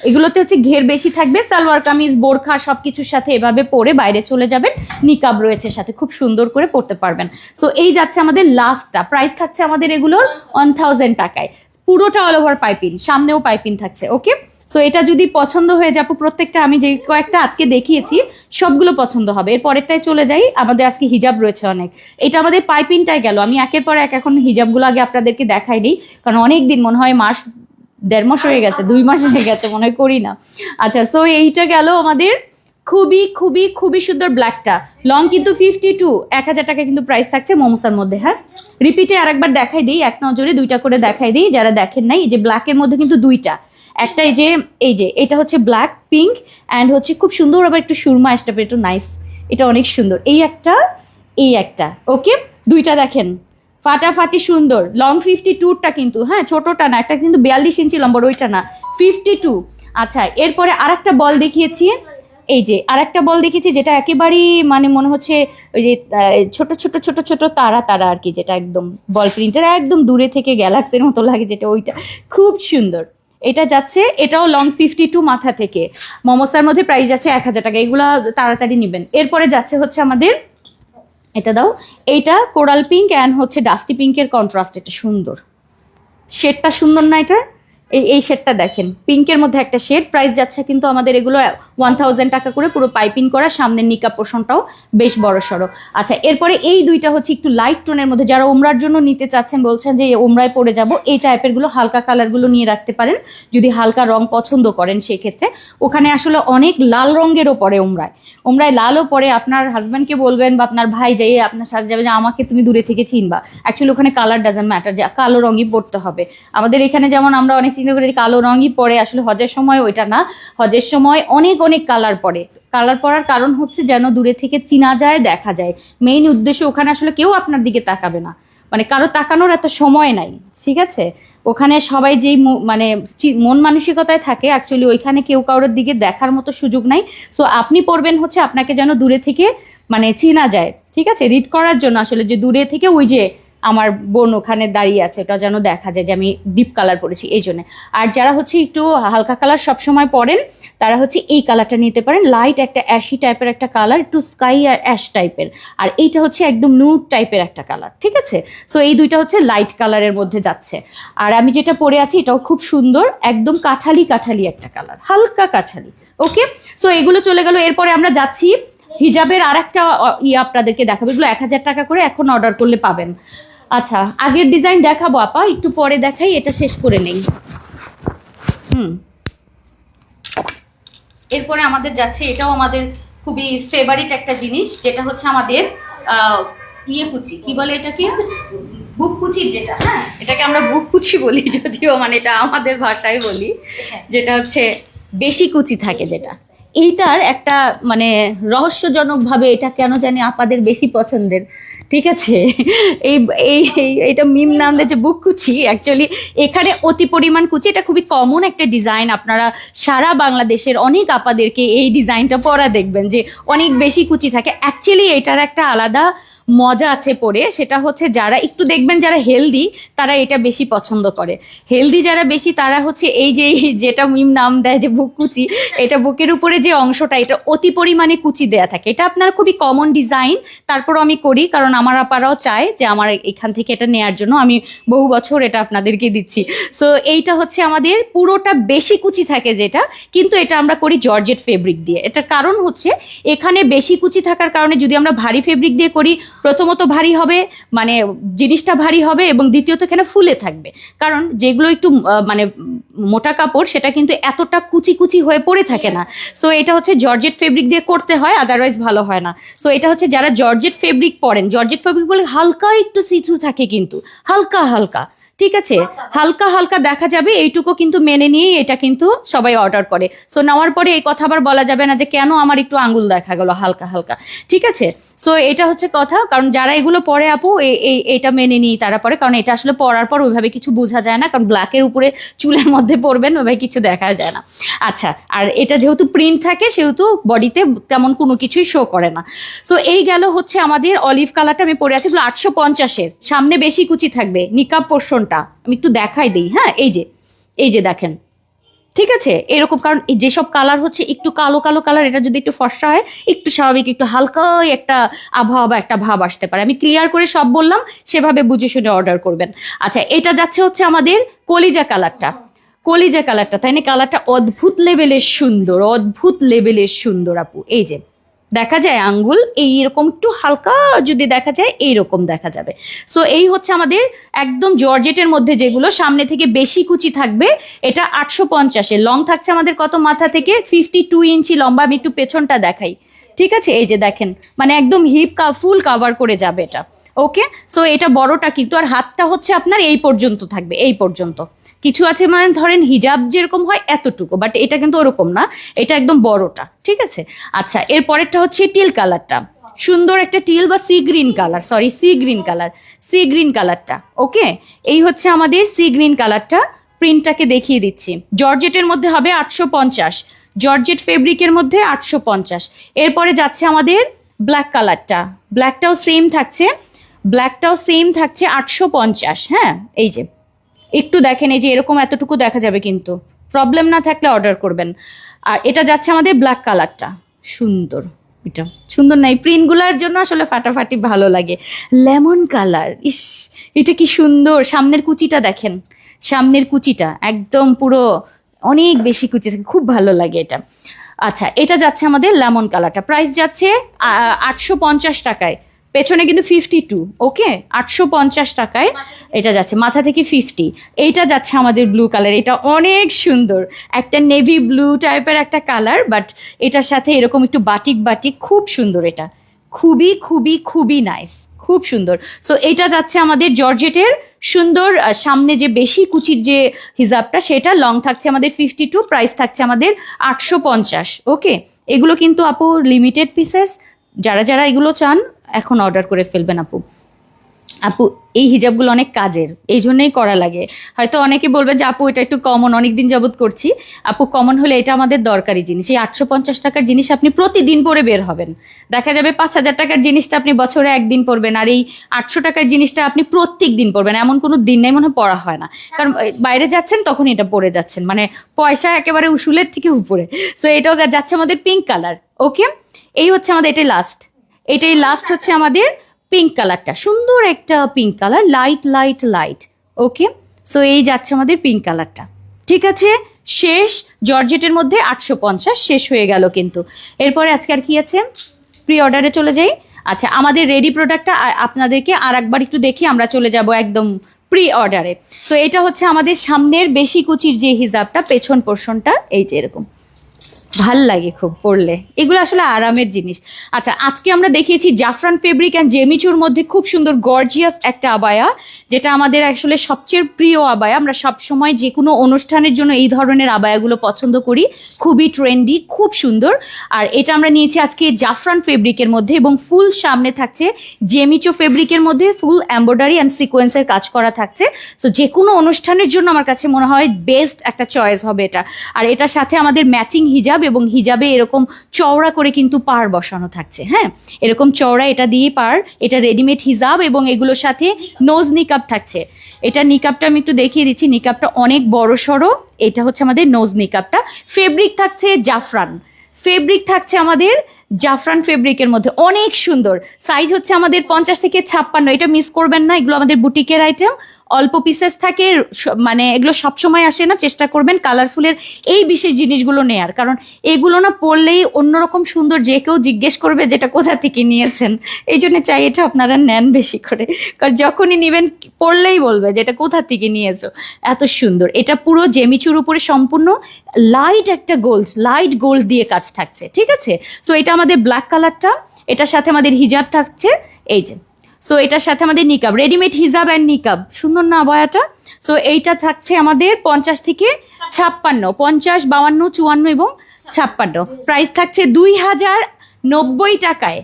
এগুলোতে হচ্ছে ঘের বেশি থাকবে। সালোয়ার কামিজ বোরখা সব কিছুর সাথে এভাবে পরে বাইরে চলে যাবেন, নিকাব রয়েছে সাথে, খুব সুন্দর করে পরতে পারবেন। সো এই যাচ্ছে আমাদের লাস্টটা, প্রাইস থাকছে আমাদের এগুলোর 1000 টাকায়, পুরোটা অল ওভার পাইপিং, সামনেও পাইপিং থাকছে। ওকে, সো এটা যদি পছন্দ হয়ে যাবো, প্রত্যেকটা আমি যে কয়েকটা আজকে দেখিয়েছি সবগুলো পছন্দ হবে। এর পরেরটাই চলে যাই, আমাদের আজকে হিজাব রয়েছে অনেক। এটা আমাদের পাইপিংটাই গেল, আমি একের পর এক এখন হিজাবগুলো আগে আপনাদেরকে দেখাই দিই, কারণ অনেক দিন, মনে হয় মাস 1.5 মাস হয়ে গেছে, 2 মাস হয়ে গেছে মনে হয় করি না। আচ্ছা, সো এইটা গেল আমাদের খুবই খুবই খুবই সুন্দর ব্ল্যাকটা, লং কিন্তু 52, 1000 টাকা কিন্তু প্রাইস থাকছে মমসার মধ্যে। হ্যাঁ, রিপিটে আরেকবার দেখাই দিই, এক নজরে দুইটা করে দেখাই দিই যারা দেখেন নাই। এই যে ব্ল্যাকের মধ্যে কিন্তু দুইটা, একটা এই যে এটা হচ্ছে ব্ল্যাক পিঙ্ক অ্যান্ড হচ্ছে খুব সুন্দর, আবার একটু সুরমা স্টাপের, একটু নাইস, এটা অনেক সুন্দর। এই একটা, এই একটা, ওকে দুইটা দেখেন ফাটাফাটি সুন্দর, লং 52টা কিন্তু, হ্যাঁ ছোটটা না, একটা কিন্তু 42 ইঞ্চি লম্বর, ওইটা না 52। আচ্ছা এরপরে আরেকটা বল দেখিয়েছি, এই যে আরেকটা বল দেখিয়েছি যেটা একেবারেই মানে মনে হচ্ছে ওই যে ছোট ছোট ছোট ছোট তারা তারা আর কি, যেটা একদম বল প্রিন্টের, একদম দূরে থেকে গ্যালাক্সির মতো লাগে যেটা, ওইটা খুব সুন্দর। এটা যাচ্ছে, এটাও লং 52 মাথা থেকে, মমসার মধ্যে প্রাইস আছে 1000 টাকা, এগুলা তাড়াতাড়ি নেবেন। এরপরে যাচ্ছে হচ্ছে আমাদের, এটা দাও, এইটা কোরাল পিঙ্ক অ্যান্ড হচ্ছে ডাস্টি পিঙ্কের কন্ট্রাস্ট, এটা সুন্দর, শেডটা সুন্দর না এটা, এই শেডটা দেখেন, পিঙ্কের মধ্যে একটা শেড, প্রাইস যাচ্ছে কিন্তু আমাদের এগুলো 1000 টাকা করে, পুরো পাইপিং করা, সামনের নিকা পোর্শনটাও বেশ বড় সড়ো। আচ্ছা এরপরে এই দুইটা হচ্ছে একটু লাইট টোনের মধ্যে, যারা ওমরার জন্য নিতে চাচ্ছেন, বলছেন যে ওমরায় পরে যাব, এই টাইপেরগুলো হালকা কালারগুলো নিয়ে রাখতে পারেন যদি হালকা রং পছন্দ করেন। সেক্ষেত্রে ওখানে আসলে অনেক লাল রঙেরও পরে ওমরায় লালও পরে, আপনার হাজব্যান্ডকে বলবেন বা আপনার ভাই যাই আপনার সাথে যাবে যে আমাকে তুমি দূরে থেকে চিনবা, অ্যাকচুয়ালি ওখানে কালার ডাজেন্ট ম্যাটার, যে কালো রঙই পরতে হবে। আমাদের এখানে যেমন আমরা অনেক চিন্তা করি কালো রঙই পরে, আসলে হজের সময় ওইটা না, হজের সময় অনেক অনেক কালার পরে, কালার পরার কারণ হচ্ছে যেন দূরে থেকে চিনা যায়, দেখা যায়, মেইন উদ্দেশ্য ওখানে আসলে কেউ আপনার দিকে তাকাবে না, মানে কারো তাকানোর এত সময় নাই, ঠিক আছে। ওখানে সবাই যেই মানে মন মানসিকতায় থাকে, অ্যাকচুয়ালি ওইখানে কেউ কারোর দিকে দেখার মতো সুযোগ নাই। সো আপনি পড়বেন হচ্ছে আপনাকে যেন দূরে থেকে মানে চেনা যায়, ঠিক আছে, রিড করার জন্য আসলে, যে দূরে থেকে ওই যে আমার বোন ওখানে দাঁড়িয়ে আছে, ওটা যেন দেখা যায় যে আমি ডিপ কালার পরেছি, এই জন্য। আর যারা হচ্ছে একটু হালকা কালার সবসময় পরেন, তারা হচ্ছে এই কালারটা নিতে পারেন, লাইট একটা অ্যাশি টাইপের একটা কালার, একটু স্কাই আর অ্যাশ টাইপের, আর এইটা হচ্ছে একদম নুড টাইপের একটা কালার, ঠিক আছে। সো এই দুইটা হচ্ছে লাইট কালারের মধ্যে যাচ্ছে। আর আমি যেটা পরে আছি এটাও খুব সুন্দর, একদম কাঠালি কাঠালি একটা কালার, হালকা কাঠালি, ওকে। সো এগুলো চলে গেল। এরপরে আমরা যাচ্ছি হিজাবের আর একটা আপনাদেরকে দেখাবো, এগুলো 1000 টাকা করে, এখন অর্ডার করলে পাবেন। আচ্ছা আগের ডিজাইন দেখাবো আপা, একটু পরে দেখাই, এটা শেষ করে নেই। এরপরে আমাদের যাচ্ছে, এটাও আমাদের খুবই ফেভারিট একটা জিনিস, যেটা হচ্ছে আমাদের কুচি, কি বলে এটাকে, বুক কুচির যেটা, হ্যাঁ এটাকে আমরা বুক কুচি বলি, যদিও মানে এটা আমাদের ভাষায় বলি, যেটা হচ্ছে বেশি কুচি থাকে, যেটা এইটার একটা মানে রহস্যজনকভাবে এটা কেন জানি আপাদের বেশি পছন্দের, ঠিক আছে। এই এই এটা মিম নাম দিয়েছে বুক কুচি, অ্যাকচুয়ালি এখানে অতি পরিমাণ কুচি, এটা খুবই কমন একটা ডিজাইন, আপনারা সারা বাংলাদেশের অনেক আপাদেরকে এই ডিজাইনটা পরা দেখবেন যে অনেক বেশি কুচি থাকে। অ্যাকচুয়ালি এটার একটা আলাদা মজা আছে পরে, সেটা হচ্ছে যারা একটু দেখবেন যারা হেলদি তারা এটা বেশি পছন্দ করে, হেলদি যারা বেশি তারা হচ্ছে এই যে যেটা মিম নাম দেয় যে বুক কুচি, এটা বুকের উপরে যে অংশটা এটা অতি পরিমাণে কুচি দেয়া থাকে, এটা আপনার খুবই কমন ডিজাইন, তারপর আমি করি কারণ আমার আপারাও চায় যে আমার এখান থেকে এটা নেয়ার জন্য, আমি বহু বছর এটা আপনাদেরকে দিচ্ছি। সো এইটা হচ্ছে আমাদের পুরোটা বেশি কুচি থাকে যেটা, কিন্তু এটা আমরা করি জর্জেট ফেব্রিক দিয়ে, এটার কারণ হচ্ছে এখানে বেশি কুচি থাকার কারণে যদি আমরা ভারী ফেব্রিক দিয়ে করি, প্রথমত ভারী হবে, মানে জিনিসটা ভারী হবে, এবং দ্বিতীয়ত এখানে ফুলে থাকবে, কারণ যেগুলো একটু মানে মোটা কাপড় সেটা কিন্তু এতটা কুচি কুচি হয়ে পড়ে থাকে না। সো এটা হচ্ছে জর্জেট ফেব্রিক দিয়ে করতে হয়, আদারওয়াইজ ভালো হয় না। সো এটা হচ্ছে যারা জর্জেট ফেব্রিক পরেন, জর্জেট ফেব্রিক বলে হালকা একটু সিথ্রু থাকে, কিন্তু হালকা হালকা, ঠিক আছে, হালকা হালকা দেখা যাবে, এইটুকু কিন্তু মেনে নিয়ে এটা কিন্তু সবাই অর্ডার করে। সো নেওয়ার পরে এই কথা আবার বলা যাবে না যে কেন আমার একটু আঙ্গুল দেখা গেল হালকা হালকা, ঠিক আছে। সো এটা হচ্ছে কথা, কারণ যারা এগুলো পরে আপু এটা মেনে নিই তারা পরে, কারণ এটা আসলে পরার পর ওইভাবে কিছু বোঝা যায় না, কারণ ব্ল্যাকের উপরে চুলের মধ্যে পরবেন ওইভাবে কিছু দেখা যায় না। আচ্ছা আর এটা যেহেতু প্রিন্ট থাকে সেহেতু বডিতে তেমন কোনো কিছুই শো করে না। সো এই গেল হচ্ছে আমাদের অলিভ কালারটা আমি পরে আছি, 850-এর, সামনে বেশি কুচি থাকবে, নিকাব পোর্শন আমি একটু দেখাই দিই, হ্যাঁ এই যে দেখেন, ঠিক আছে এরকম, কারণ যেসব কালার হচ্ছে একটু কালো কালো কালার, এটা যদি একটু ফর্সা হয়, একটু স্বাভাবিক একটু হালকা একটা আবহাওয়া বা একটা ভাব আসতে পারে। আমি ক্লিয়ার করে সব বললাম, সেভাবে বুঝে শুনে অর্ডার করবেন। আচ্ছা এটা যাচ্ছে হচ্ছে আমাদের কলিজা কালারটা, তাই না, কালারটা অদ্ভুত লেভেলের সুন্দর, অদ্ভুত লেভেলের সুন্দর আপু, এই যে দেখা যায় আঙ্গুল এইরকম একটু হালকা যদি দেখা যায় এইরকম দেখা যাবে। সো এই হচ্ছে আমাদের একদম জর্জেটের মধ্যে যেগুলো সামনে থেকে বেশি কুচি থাকবে, এটা 850-এর, লং থাকছে আমাদের কত মাথা থেকে 52 ইঞ্চি লম্বা, আমি একটু পেছনটা দেখাই, ঠিক আছে, এই যে দেখেন মানে একদম হিপ ফুল কাভার করে যাবে এটা, ওকে। সো এটা বড়টা কিন্তু, আর হাতটা হচ্ছে আপনার এই পর্যন্ত থাকবে, এই পর্যন্ত, কিছু আছে মানে ধরেন হিজাব যেরকম হয় এতটুকু, বাট এটা কিন্তু ওরকম না, এটা একদম বড়টা, ঠিক আছে। আচ্ছা এর পরেরটা হচ্ছে টিল কালারটা, সুন্দর একটা টিল বা sea green colour, sorry sea green colour, sea green কালারটা। ওকে, এই হচ্ছে আমাদের সি গ্রিন কালারটা। প্রিন্টটাকে দেখিয়ে দিচ্ছি। জর্জেটের মধ্যে হবে 850, জর্জেট ফেব্রিকের মধ্যে 850। এরপরে যাচ্ছে আমাদের ব্ল্যাক কালারটা, ব্ল্যাকটাও সেম থাকছে, ব্ল্যাকটাও সেম থাকছে 850। হ্যাঁ, এই যে একটু দেখেন, এই যে এরকম এতটুকু দেখা যাবে, কিন্তু প্রবলেম না থাকলে অর্ডার করবেন। আর এটা যাচ্ছে আমাদের ব্ল্যাক কালারটা, সুন্দর, এটা সুন্দর নাই, প্রিন্টগুলোর জন্য আসলে ফাটাফাটি ভালো লাগে। লেমন কালার, ইস এটা কি সুন্দর, সামনের কুচিটা দেখেন, সামনের কুচিটা একদম পুরো অনেক বেশি কুচি থাকে, খুব ভালো লাগে এটা। আচ্ছা, এটা যাচ্ছে আমাদের লেমন কালারটা, প্রাইস যাচ্ছে 850 টাকায়, পেছনে কিন্তু 52। ওকে, 850 টাকায় এটা যাচ্ছে, মাথা থেকে 50। এইটা যাচ্ছে আমাদের ব্লু কালার, এটা অনেক সুন্দর, একটা নেভি ব্লু টাইপের একটা কালার, বাট এটার সাথে এরকম একটু বাটিক বাটিক, খুব সুন্দর, এটা খুবই খুবই খুবই নাইস, খুব সুন্দর। সো এটা যাচ্ছে আমাদের জর্জেটের সুন্দর, সামনে যে বেশি কুচির যে হিজাবটা সেটা লং থাকছে আমাদের 52, প্রাইস থাকছে আমাদের 850। ওকে, এগুলো কিন্তু আপু লিমিটেড পিসেস, যারা যারা এগুলো চান এখন অর্ডার করে ফেলবেন আপু। আপু এই হিজাবগুলো অনেক কাজের, এই জন্যই করা লাগে। হয়তো অনেকে বলবেন যে আপু এটা একটু কমন, অনেকদিন যাবত করছি। আপু কমন হলে এটা আমাদের দরকারি জিনিস। এই 850 টাকার জিনিস আপনি প্রতিদিন পরে বের হবেন, দেখা যাবে 5000 টাকার জিনিসটা আপনি বছরে একদিন পরবেন, আর এই 800 টাকার জিনিসটা আপনি প্রত্যেক দিন পরবেন, এমন কোনো দিন নেই মনে হয় পরা হয় না। কারণ বাইরে যাচ্ছেন তখন এটা পরে যাচ্ছেন, মানে পয়সা একেবারে উসুলের থেকে উপরে। সো এটাও যাচ্ছে আমাদের পিঙ্ক কালার। ওকে, এই হচ্ছে আমাদের, এটাই লাস্ট, এটাই লাস্ট হচ্ছে আমাদের পিঙ্ক কালারটা, সুন্দর একটা pink colour, light light light. Okay, so এই যাচ্ছে আমাদের পিঙ্ক কালারটা। ঠিক আছে, শেষ। জর্জেটের মধ্যে 850 শেষ হয়ে গেল কিন্তু। এরপরে আজকে আর কি আছে, প্রি অর্ডারে চলে যাই। আচ্ছা, আমাদের রেডি প্রোডাক্টটা আপনাদেরকে আর একবার একটু দেখি, আমরা চলে যাব একদম প্রি অর্ডারে। সো এটা হচ্ছে আমাদের সামনের বেশি কুচির যে হিজাবটা, পেছন পোর্শনটা এই যে এরকম ভাল লাগে খুব পরলে, এগুলো আসলে আরামের জিনিস। আচ্ছা, আজকে আমরা দেখিয়েছি জাফরান ফেব্রিক অ্যান্ড জেমিচুর মধ্যে খুব সুন্দর গর্জিয়াস একটা আবায়া, যেটা আমাদের আসলে সবচেয়ে প্রিয় আবায়া। আমরা সবসময় যে কোনো অনুষ্ঠানের জন্য এই ধরনের আবায়াগুলো পছন্দ করি, খুবই ট্রেন্ডি, খুব সুন্দর। আর এটা আমরা নিয়েছি আজকে জাফরান ফেব্রিকের মধ্যে, এবং ফুল সামনে থাকছে জেমিচো ফেব্রিকের মধ্যে, ফুল এমব্রয়ডারি অ্যান্ড সিকোয়েন্সের কাজ করা থাকছে। সো যে কোনো অনুষ্ঠানের জন্য আমার কাছে মনে হয় বেস্ট একটা চয়েস হবে এটা। আর এটার সাথে আমাদের ম্যাচিং হিজাব, এবং হিজাবে এরকম চওড়া করে কিন্তু পাড় বসানো থাকছে। হ্যাঁ, এরকম চওড়া এটা দিয়ে পাড়, এটা রেডিমেড হিজাব, এবং এগুলোর সাথে নোজ নিকাব থাকছে। এটা নিকাবটা আমি একটু দেখিয়ে দিচ্ছি, নিকাবটা অনেক বড় সড়ো। এটা হচ্ছে আমাদের নোজ নিকাবটা, ফেব্রিক থাকছে জাফরান, ফেব্রিক থাকছে আমাদের জাফরান ফেব্রিকের মধ্যে, অনেক সুন্দর। সাইজ হচ্ছে আমাদের 50 থেকে 56, এটা মিস করবেন না, এগুলো আমাদের বুটিকের আইটেম, অল্প পিসেস থাকে, মানে এগুলো সবসময় আসে না, চেষ্টা করবেন কালারফুলের এই বিশেষ জিনিসগুলো নেয়ার, কারণ এগুলো না পরলেই অন্যরকম সুন্দর, যে কেউ জিজ্ঞেস করবে যেটা কোথা থেকে নিয়েছেন। এই জন্য চাই এটা আপনারা নেন বেশি করে, কারণ যখনই নেবেন পরলেই বলবে যে এটা কোথা থেকে নিয়েছো, এত সুন্দর। এটা পুরো জেমিচুর উপরে সম্পূর্ণ লাইট একটা গোল্ড, লাইট গোল্ড দিয়ে কাজ থাকছে। ঠিক আছে, সো এটা আমাদের ব্ল্যাক কালারটা, এটার সাথে আমাদের হিজাব থাকছে এই যে। সো এটার সাথে আমাদের নিকাব, রেডিমেড হিজাব অ্যান্ড নিকাব, সুন্দর না আবায়াটা? সো এইটা থাকছে আমাদের 50 থেকে 56, 50, 52, 54 এবং 56। প্রাইস থাকছে 2090 টাকায়।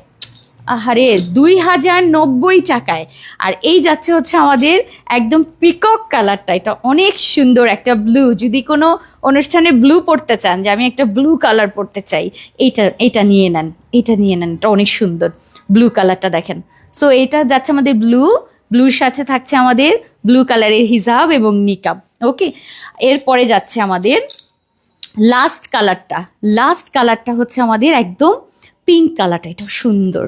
আহারে, 2090 টাকায়। আর এই যাচ্ছে হচ্ছে আমাদের একদম পিকক কালারটা, এটা অনেক সুন্দর একটা ব্লু। যদি কোনো অনুষ্ঠানে ব্লু পরতে চান, যে আমি একটা ব্লু কালার পরতে চাই, এটা নিয়ে নেন, এটা নিয়ে নেন, এটা অনেক সুন্দর ব্লু কালারটা দেখেন। সো এটা যাচ্ছে আমাদের ব্লুর সাথে থাকছে আমাদের ব্লু কালারের হিজাব এবং নিকাব। ওকে, এরপরে যাচ্ছে আমাদের লাস্ট কালারটা হচ্ছে আমাদের একদম পিঙ্ক কালারটা, এটা সুন্দর।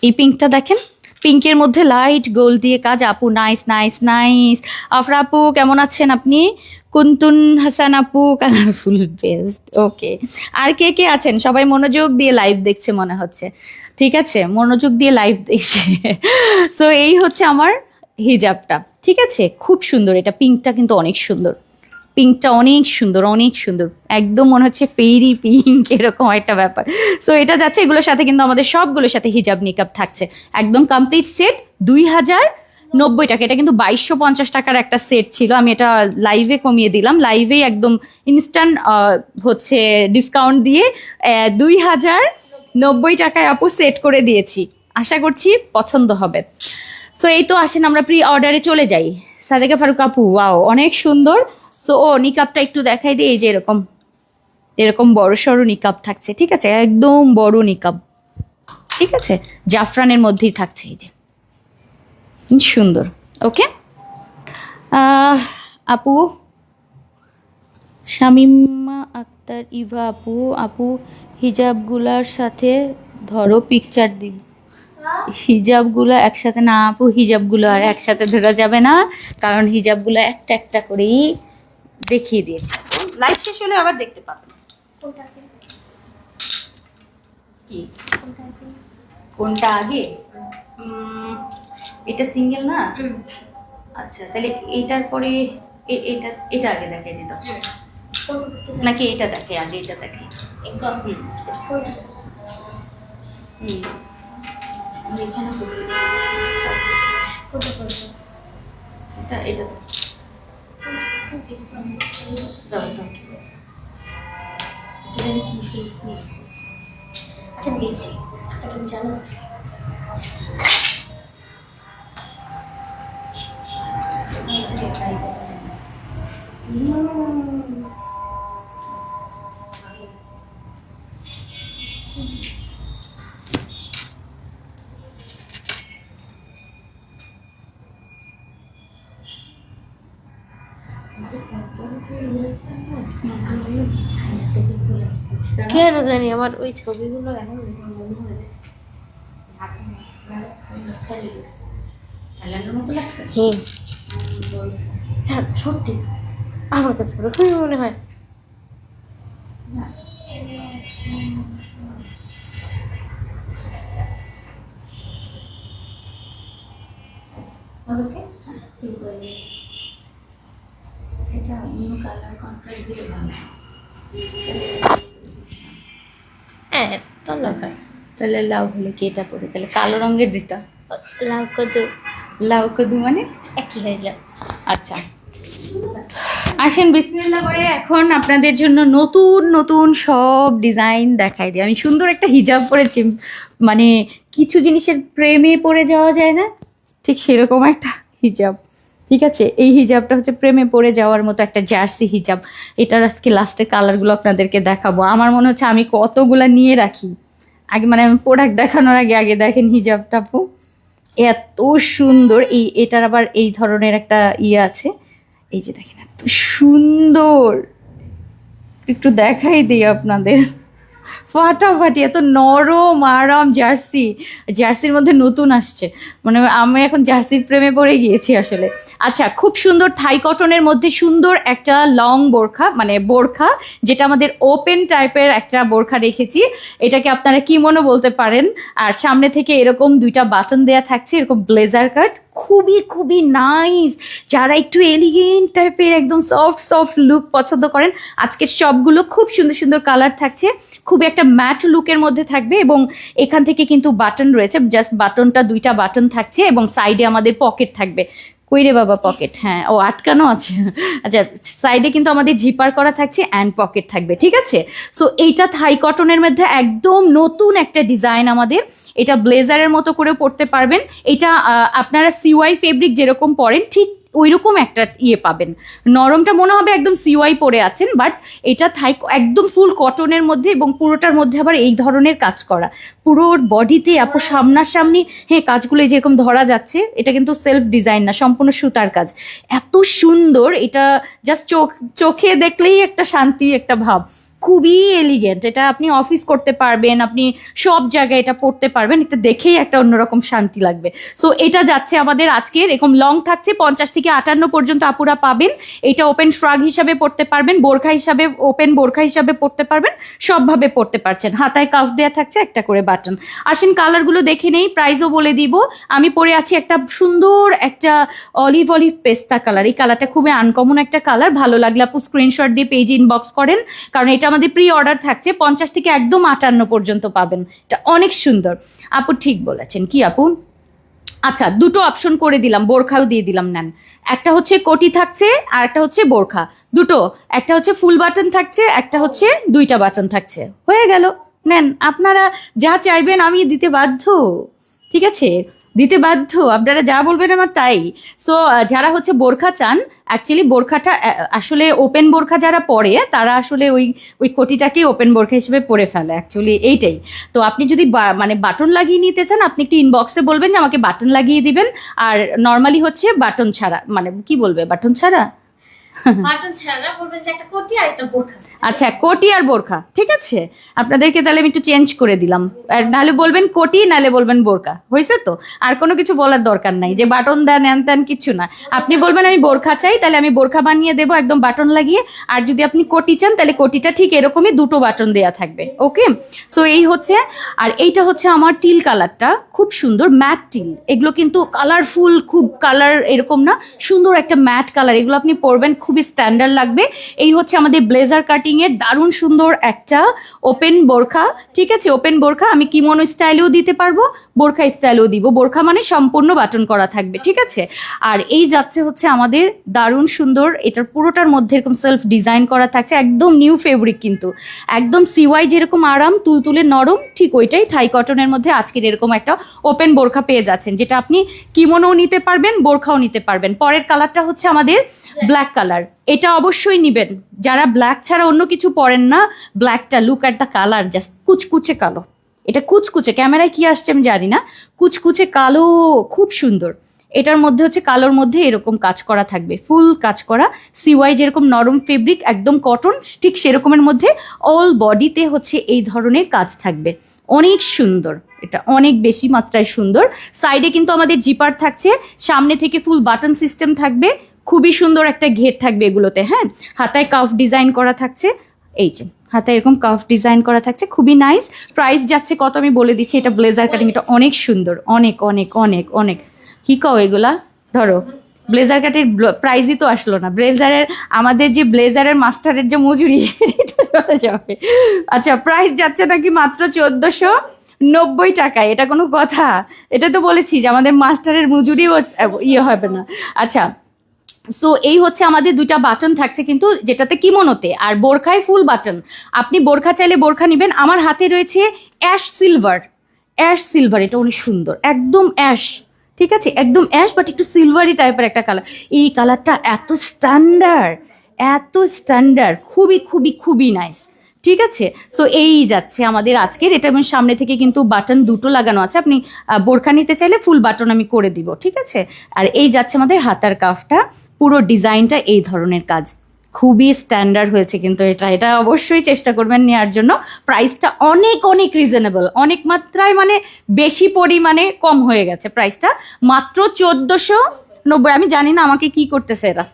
এই পিঙ্কটা দেখেন, পিঙ্কের মধ্যে লাইট গোল্ড দিয়ে কাজ। আপু নাইস নাইস নাইস। আফরা আপু কেমন আছেন আপনি? কুন্তুন হাসান আপু কালারফুল বেস্ট। ওকে, আর কে কে আছেন? সবাই মনোযোগ দিয়ে লাইভ দেখছে মনে হচ্ছে। ঠিক আছে, মনোযোগ দিয়ে লাইভ দেখছে। সো এই হচ্ছে আমার হিজাবটা। ঠিক আছে, খুব সুন্দর, এটা পিঙ্কটা কিন্তু অনেক সুন্দর, পিঙ্কটা অনেক সুন্দর, অনেক সুন্দর, একদম মনে হচ্ছে ফেরি পিঙ্ক এরকম একটা ব্যাপার। সো এটা যাচ্ছে, এগুলোর সাথে কিন্তু আমাদের সবগুলোর সাথে হিজাব নিকাব থাকছে, একদম কমপ্লিট সেট 2090 টাকা। এটা কিন্তু 2250 টাকার একটা সেট ছিল, আমি এটা লাইভে কমিয়ে দিলাম, লাইভেই একদম ইনস্ট্যান্ট হচ্ছে ডিসকাউন্ট দিয়ে 2090 টাকায় আপু সেট করে দিয়েছি। আশা করছি পছন্দ হবে। সো এই তো আসেন আমরা প্রি অর্ডারে চলে যাই। সাদেকা ফারুক আপু, ওয়াও অনেক সুন্দর। সো নিকাবটা একটু দেখাই দিই, এই যে এরকম এরকম বড় সড়ো নিকাব থাকছে, ঠিক আছে, একদম বড় নিকাব, ঠিক আছে, জাফরানের মধ্যেই থাকছে, এই যে সুন্দর। ওকে আপু, শামিমা আক্তার ইভা আপু, আপু হিজাবগুলার সাথে ধরো পিকচার দিব। হিজাবগুলো একসাথে না আপু, হিজাবগুলো আর একসাথে ধরা যাবে না, কারণ হিজাবগুলো একটা একটা করেই দেখিয়ে দিয়েছে। লাইভ শেষ হলে আবার দেখতে পাবেন। কি কোনটা আগে? এটা সিঙ্গেল না? আচ্ছা, তাহলে এটার পরে এটা এটা আগে দেখে দিত নাকি এটা দেখে আগে? এটা দেখে। এটা এটা আচ্ছা দিচ্ছি, জানো আছে কেন জানি আমার ওই ছবিগুলো এখন হ্যাঁ সত্যি আমার কাছে খুবই মনে হয়। এটা অন্য কালার কন্ট্রাস্ট দিলে ভালো। হ্যাঁ তাহলে হয়। তাহলে লাউ হলে কি এটা পরে গেলে কালো রঙের দিতা? লাউ কদু, লাউ কদু মানে একই হয়ে যায়। আচ্ছা আসেন বিসমিল্লাহ করে এখন আপনাদের জন্য নতুন নতুন সব ডিজাইন দেখাই দিই। আমি সুন্দর একটা হিজাব পরেছি, মানে কিছু জিনিসের প্রেমে পড়ে যাওয়া যায় না, ঠিক সেরকম একটা হিজাব, ঠিক আছে। এই হিজাবটা হচ্ছে প্রেমে পড়ে যাওয়ার মতো একটা জার্সি হিজাব। এটার আজকে লাস্টে কালারগুলো আপনাদেরকে দেখাবো। আমার মনে হচ্ছে আমি কতগুলা নিয়ে রাখি আগে, মানে আমি প্রোডাক্ট দেখানোর আগে আগে দেখেন হিজাবটা আপু এত সুন্দর। এটার আবার এই ধরনের একটা ইয়ে আছে, এই যে দেখেন এত সুন্দর, একটু দেখাই দিই আপনাদের, ফাটাফাটি এত নরম আরাম জার্সি। জার্সির মধ্যে নতুন আসছে, মানে আমি এখন জার্সির প্রেমে পড়ে গিয়েছি আসলে। আচ্ছা খুব সুন্দর থাই কটনের মধ্যে সুন্দর একটা লং বোরখা, মানে বোরখা যেটা আমাদের ওপেন টাইপের একটা বোরখা রেখেছি। এটাকে আপনারা কি মনে বলতে পারেন। আর সামনে থেকে এরকম দুইটা বাটন দেয়া থাকছে, এরকম ব্লেজার কাট, খুবই খুবই নাইস। যারা একটু এলিগেন্ট টাইপের একদম সফট সফট লুক পছন্দ করেন, আজকের সবগুলো খুব সুন্দর সুন্দর কালার থাকছে, খুব একটা ম্যাট লুকের মধ্যে থাকবে। এবং এখান থেকে কিন্তু বাটন রয়েছে, জাস্ট বাটনটা দুইটা বাটন থাকছে এবং সাইডে আমাদের পকেট থাকবে। কই রে বাবা পকেট, হ্যাঁ ও আটকানো আছে। আচ্ছা সাইডে কিন্তু আমাদের জিপার করা থাকছে অ্যান্ড পকেট থাকবে, ঠিক আছে। সো এইটা থাই কটনের মধ্যে একদম নতুন একটা ডিজাইন আমাদের। এটা ব্লেজারের মতো করে পরতে পারবেন। এটা আপনারা সিওয়াই ফেব্রিক যেরকম পরেন ঠিক ওইরকম একটা ইয়ে পাবেন। নরমটা মনে হবে একদম সিওয়াই পরে আছেন, বাট এটা থাই একদম ফুল কটনের মধ্যে এবং পুরোটার মধ্যে আবার এই ধরনের কাজ করা, পুরো বডিতে আপু সামনাসামনি হ্যাঁ কাজগুলো যেরকম ধরা যাচ্ছে। এটা কিন্তু সেলফ ডিজাইন না, সম্পূর্ণ সুতার কাজ, এত সুন্দর। এটা জাস্ট চোখে দেখলেই একটা শান্তি, একটা ভাব, খুবই এলিগেন্ট। এটা আপনি অফিস করতে পারবেন, আপনি সব জায়গায় এটা পড়তে পারবেন, এটা দেখেই একটা অন্যরকম শান্তি লাগবে। সো এটা যাচ্ছে আমাদের আজকের এরকম লং থাকছে 50 থেকে 58 পর্যন্ত আপুরা পাবেন। এটা ওপেন শ্রাগ হিসাবে পড়তে পারবেন, বোরখা হিসাবে ওপেন বোরখা হিসাবে পড়তে পারবেন, সবভাবে পড়তে পারছেন। হাতায় কাফ দেওয়া থাকছে, একটা করে বাটন। আসেন কালারগুলো দেখে নেই, প্রাইসও বলে দিব। আমি পরে আছি একটা সুন্দর একটা অলিভ অলিভ পেস্তা কালার। এই কালারটা খুবই আনকমন একটা কালার, ভালো লাগলে আপু স্ক্রিনশট দিয়ে পেজ ইনবক্স করেন, কারণ এটা আমাদের প্রি অর্ডার থাকছে 50 থেকে একদম 58 পর্যন্ত পাবেন। এটা অনেক সুন্দর আপু, ঠিক বলেছেন কি আপু। আচ্ছা দুটো অপশন করে দিলাম, বোরখাও দিয়ে দিলাম, নেন। একটা হচ্ছে কোটি থাকছে আর একটা হচ্ছে বোরখা, দুটো। একটা হচ্ছে ফুল বাটন থাকছে, একটা হচ্ছে দুইটা বাটন থাকছে, হয়ে গেল। নেন আপনারা যা চাইবেন আমি দিতে বাধ্য, ঠিক আছে, দিতে বাধ্য, আপনারা যা বলবেন আমার তাই। সো যারা হচ্ছে বোরখা চান, অ্যাকচুয়ালি বোরখাটা আসলে ওপেন বোরখা যারা পরে তারা আসলে ওই কোটিটাকেই ওপেন বোরখা হিসেবে পরে ফেলে, অ্যাকচুয়ালি এইটাই। তো আপনি যদি মানে বাটন লাগিয়ে নিতে চান, আপনি একটু ইনবক্সে বলবেন যে আমাকে বাটন লাগিয়ে দিবেন। আর নর্মালি হচ্ছে বাটন ছাড়া, মানে কি বলবে, বাটন ছাড়া বাটন ছাড়া বলবেন যে একটা কোটি আর একটা বোরখা। আচ্ছা, কোটি আর বোরখা, ঠিক আছে। আপনাদেরকে তাহলে আমি একটু চেঞ্জ করে দিলাম, আর নাহলে বলবেন কোটি, নাহলে বলবেন বোরখা, হয়েছে তো? আর কোনো কিছু বলার দরকার নাই যে বাটন দেন হ্যান ত্যান, কিচ্ছু না। আপনি বলবেন আমি বোরখা চাই, তাহলে আমি বোরখা বানিয়ে দেবো একদম বাটন লাগিয়ে। আর যদি আপনি কোটি চান, তাহলে কোটিটা ঠিক এরকমই দুটো বাটন দেয়া থাকবে। ওকে, সো এই হচ্ছে। আর এইটা হচ্ছে আমার টিল কালারটা, খুব সুন্দর ম্যাট টিল। এগুলো কিন্তু কালারফুল, খুব কালার এরকম না, সুন্দর একটা ম্যাট কালার। এগুলো আপনি পরবেন, খুবই স্ট্যান্ডার্ড লাগবে। এই হচ্ছে আমাদের ব্লেজার কাটিং এর দারুণ সুন্দর একটা ওপেন বোরখা, ঠিক আছে। ওপেন বোরখা আমি কিমোনো স্টাইলেও দিতে পারবো, বোরখা স্টাইলেও দিব। বোরখা মানে সম্পূর্ণ বাটন করা থাকবে, ঠিক আছে। আর এই যাচ্ছে হচ্ছে আমাদের দারুণ সুন্দর, এটার পুরোটার মধ্যে এরকম সেলফ ডিজাইন করা থাকছে, একদম নিউ ফেব্রিক, কিন্তু একদম সিওয়াই যেরকম আরাম, তুলতুলে নরম, ঠিক ওইটাই থাই কটনের মধ্যে আজকের এরকম একটা ওপেন বোরখা পেয়ে যাচ্ছেন, যেটা আপনি কিমোনোও নিতে পারবেন, বোরখাও নিতে পারবেন। পরের কালারটা হচ্ছে আমাদের ব্ল্যাক কালার। এটা অবশ্যই নিবেন যারা ব্ল্যাক ছাড়া অন্য কিছু পরেন না। ব্ল্যাকটা, look at the colour, just কুচকুচে কালো। এটা কুচকুচে, ক্যামেরায় কি আসছে আমি জানি না, কুচকুচে কালো, খুব সুন্দর। এটার মধ্যে হচ্ছে কালোর মধ্যে এরকম কাজ করা থাকবে, ফুল কাজ করা, সিওয়াই যেরকম নরম ফেব্রিক, একদম কটন, ঠিক সেরকমের মধ্যে অল বডিতে হচ্ছে এই ধরনের কাজ থাকবে। অনেক সুন্দর, এটা অনেক বেশি মাত্রায় সুন্দর। সাইডে কিন্তু আমাদের জিপার থাকছে, সামনে থেকে ফুল বাটন সিস্টেম থাকবে, খুবই সুন্দর একটা ঘের থাকবে এগুলোতে। হ্যাঁ, হাতায় কাফ ডিজাইন করা থাকছে, এই যে হাতে এরকম কাফ ডিজাইন করা থাকছে, খুবই নাইস। প্রাইস যাচ্ছে কত আমি বলে দিচ্ছি, এটা ব্লেজার কাটিং, এটা অনেক সুন্দর, অনেক অনেক অনেক অনেক। কি কও এগুলা, ধরো ব্লেজার কাটের প্রাইজই তো আসলো না। ব্লেজারের, আমাদের যে ব্লেজারের মাস্টারের যে মজুরি সেটাই তো চলে যাবে। আচ্ছা, প্রাইস যাচ্ছে নাকি মাত্র 1490 টাকায়, এটা কোনো কথা? এটা তো বলেছি যে আমাদের মাস্টারের মজুরিও ইয়ে হবে না। আচ্ছা, সো এই হচ্ছে আমাদের দুইটা বাটন থাকছে কিন্তু, যেটাতে কিমোনোতে, আর বোরখায় ফুল বাটন। আপনি বোরখা চাইলে বোরখা নেবেন। আমার হাতে রয়েছে অ্যাশ সিলভার, অ্যাশ সিলভার, এটা অনেক সুন্দর, একদম অ্যাশ, ঠিক আছে, একদম অ্যাশ বাট একটু সিলভারি টাইপের একটা কালার। এই কালারটা এত স্ট্যান্ডার্ড, এত স্ট্যান্ডার্ড, খুবই খুবই খুবই নাইস, ঠিক আছে। সো এই যাচ্ছে আমাদের আজকের এটা, এবং সামনে থেকে কিন্তু বাটন দুটো লাগানো আছে। আপনি বোরখা নিতে চাইলে ফুল বাটন আমি করে দিব, ঠিক আছে। আর এই যাচ্ছে আমাদের হাতার কাফটা, পুরো ডিজাইনটা এই ধরনের কাজ, খুবই স্ট্যান্ডার্ড হয়েছে কিন্তু এটা অবশ্যই চেষ্টা করবেন নেওয়ার জন্য। প্রাইসটা অনেক অনেক রিজনেবল, অনেক মাত্রায়, মানে বেশি পরিমাণে কম হয়ে গেছে প্রাইসটা, মাত্র 1490। আমি জানি না আমাকে কি করতেছে এরা,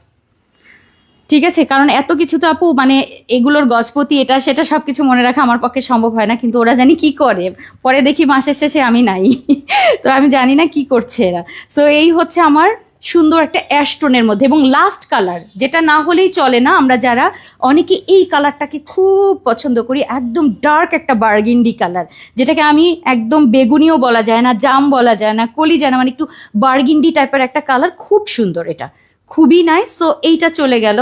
ঠিক আছে, কারণ এত কিছু তো আপু, মানে এগুলোর গজপতি এটা সেটা সব কিছু মনে রাখা আমার পক্ষে সম্ভব হয় না, কিন্তু ওরা জানি কি করে, পরে দেখি মাসের শেষে আমি নাই। তো আমি জানি না কি করছে এরা। সো এই হচ্ছে আমার সুন্দর একটা অ্যাশটোনের মধ্যে, এবং লাস্ট কালার যেটা না হলেই চলে না, আমরা যারা অনেকে এই কালারটাকে খুব পছন্দ করি, একদম ডার্ক একটা বার্গিন্ডি কালার, যেটাকে আমি একদম বেগুনিও বলা যায় না, জাম বলা যায় না, কলি যায় না, মানে একটু বার্গিন্ডি টাইপের একটা কালার, খুব সুন্দর, এটা খুবই নাইস। সো এইটা চলে গেল।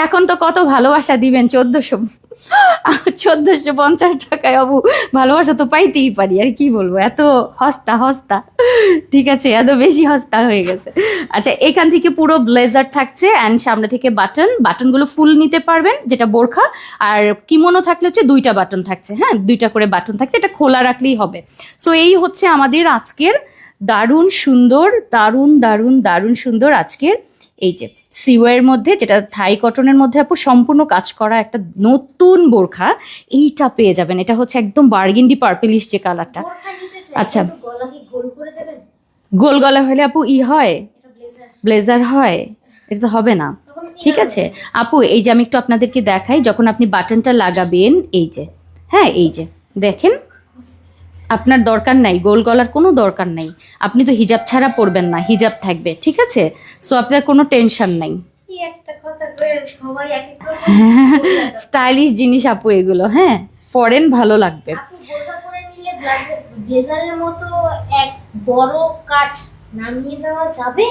এখন তো কত ভালোবাসা দিবেন, 1450 টাকায় আবু, ভালোবাসা তো পাইতেই পারি, আর কি বলবো, এত হস্তা হস্তা, ঠিক আছে, এত বেশি হস্তা হয়ে গেছে। আচ্ছা, এখান থেকে পুরো ব্লেজার থাকছে, অ্যান্ড সামনে থেকে বাটনগুলো ফুল নিতে পারবেন, যেটা বোরখা। আর কিমোনো থাকলে হচ্ছে দুইটা বাটন থাকছে, হ্যাঁ, দুইটা করে বাটন থাকছে, এটা খোলা রাখলেই হবে। সো এই হচ্ছে আমাদের আজকের দারুণ সুন্দর, দারুণ দারুণ দারুণ সুন্দর আজকের এই যে সিওয়ের মধ্যে, যেটা থাই কটনের মধ্যে আপু সম্পূর্ণ কাজ করা একটা নতুন বোরখা, এইটা পেয়ে যাবেন। এটা হচ্ছে একদম বার্গেন্ডি পার্পলিশ যে কালারটা। আচ্ছা, গোল গলা হলে আপু ই হয়, ব্লেজার হয়, এটা তো হবে না, ঠিক আছে আপু। এই যে আমি একটু আপনাদেরকে দেখাই, যখন আপনি বাটনটা লাগাবেন, এই যে, হ্যাঁ, এই যে দেখেন, আপনার দরকার নাই গোল গলার, কোনো দরকার নাই। আপনি তো হিজাব ছাড়া পরবেন না, হিজাব থাকবে, ঠিক আছে। সো আপনার কোনো টেনশন নাই। স্টাইলিশ জিনিস আপু এগুলো, হ্যাঁ, ফরেন ভালো লাগবে। ব্লেজারের মতো এক বড় কাট নামিয়ে দেওয়া যাবে?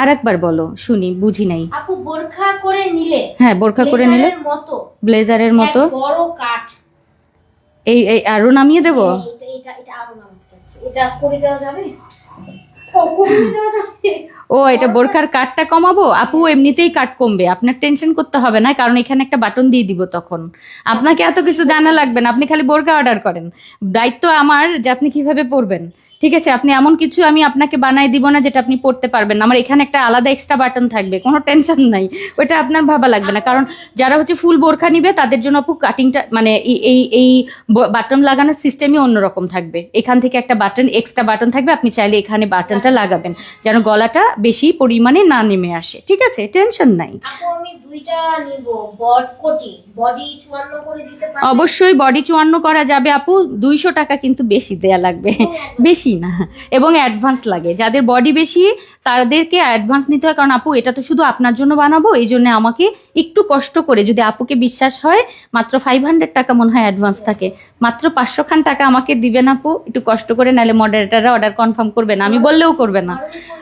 আরেকবার বলো, শুনি, বুঝি নাই। আপু বোরখা করে নিলে, হ্যাঁ, বোরখা করে নিলে ব্লেজারের মতো বড় কাট, এই আরো নামিয়ে দেবো? এটা আরো নামাতে চাচ্ছি। এটা করে দেওয়া যাবে? ও করে দেওয়া যাবে। ও এটা বোরখার কাটটা কমাবো আপু, এমনিতেই কাট কমবে, আপনার টেনশন করতে হবে না, কারণ এখানে একটা বাটন দিয়ে দিব, তখন আপনাকে এত কিছু জানা লাগবে না, আপনি খালি বোরকা অর্ডার করেন, দায়িত্ব আমার যে আপনি কিভাবে পরবেন। ঠিক আছে, আপনি এমন কিছু আমি আপনাকে বানাই দিব না যেটা আপনি পড়তে পারবেন না, আমার এখানে একটা আলাদা এক্সট্রা বাটন থাকবে, কোনো টেনশন নাই, ওইটা আপনার ভাবা লাগবে না, কারণ যারা হচ্ছে ফুল বোরখা নিবে তাদের জন্য আপু কাটিংটা মানে এই বাটন লাগানোর সিস্টেমই অন্যরকম থাকবে, এখান থেকে একটা বাটন এক্সট্রা বাটন থাকবে, আপনি চাইলে এখানে বাটনটা লাগাবেন যেন গলাটা বেশি পরিমাণে না নেমে আসে, ঠিক আছে, টেনশন নাই। আপু আমি দুইটা নিব, কোটি বডি 54 করে দিতে পারবেন? অবশ্যই বডি 54 করা যাবে আপু, 200 টাকা কিন্তু বেশি দেয়া লাগবে, বেশি না, এবং অ্যাডভান্স লাগে, যাদের বডি বেশি তাদেরকে অ্যাডভান্স নিতে হয়, কারণ আপু এটা তো শুধু আপনার জন্য বানাবো, এই জন্য আমাকে একটু কষ্ট করে, যদি আপুকে বিশ্বাস হয় মাত্র 500 টাকা মনে হয় অ্যাডভান্স থাকে, মাত্র 500 খান টাকা আমাকে দিবেন আপু, একটু কষ্ট করে, নাহলে মডারেটাররা অর্ডার কনফার্ম করবে না, আমি বললেও করবে না,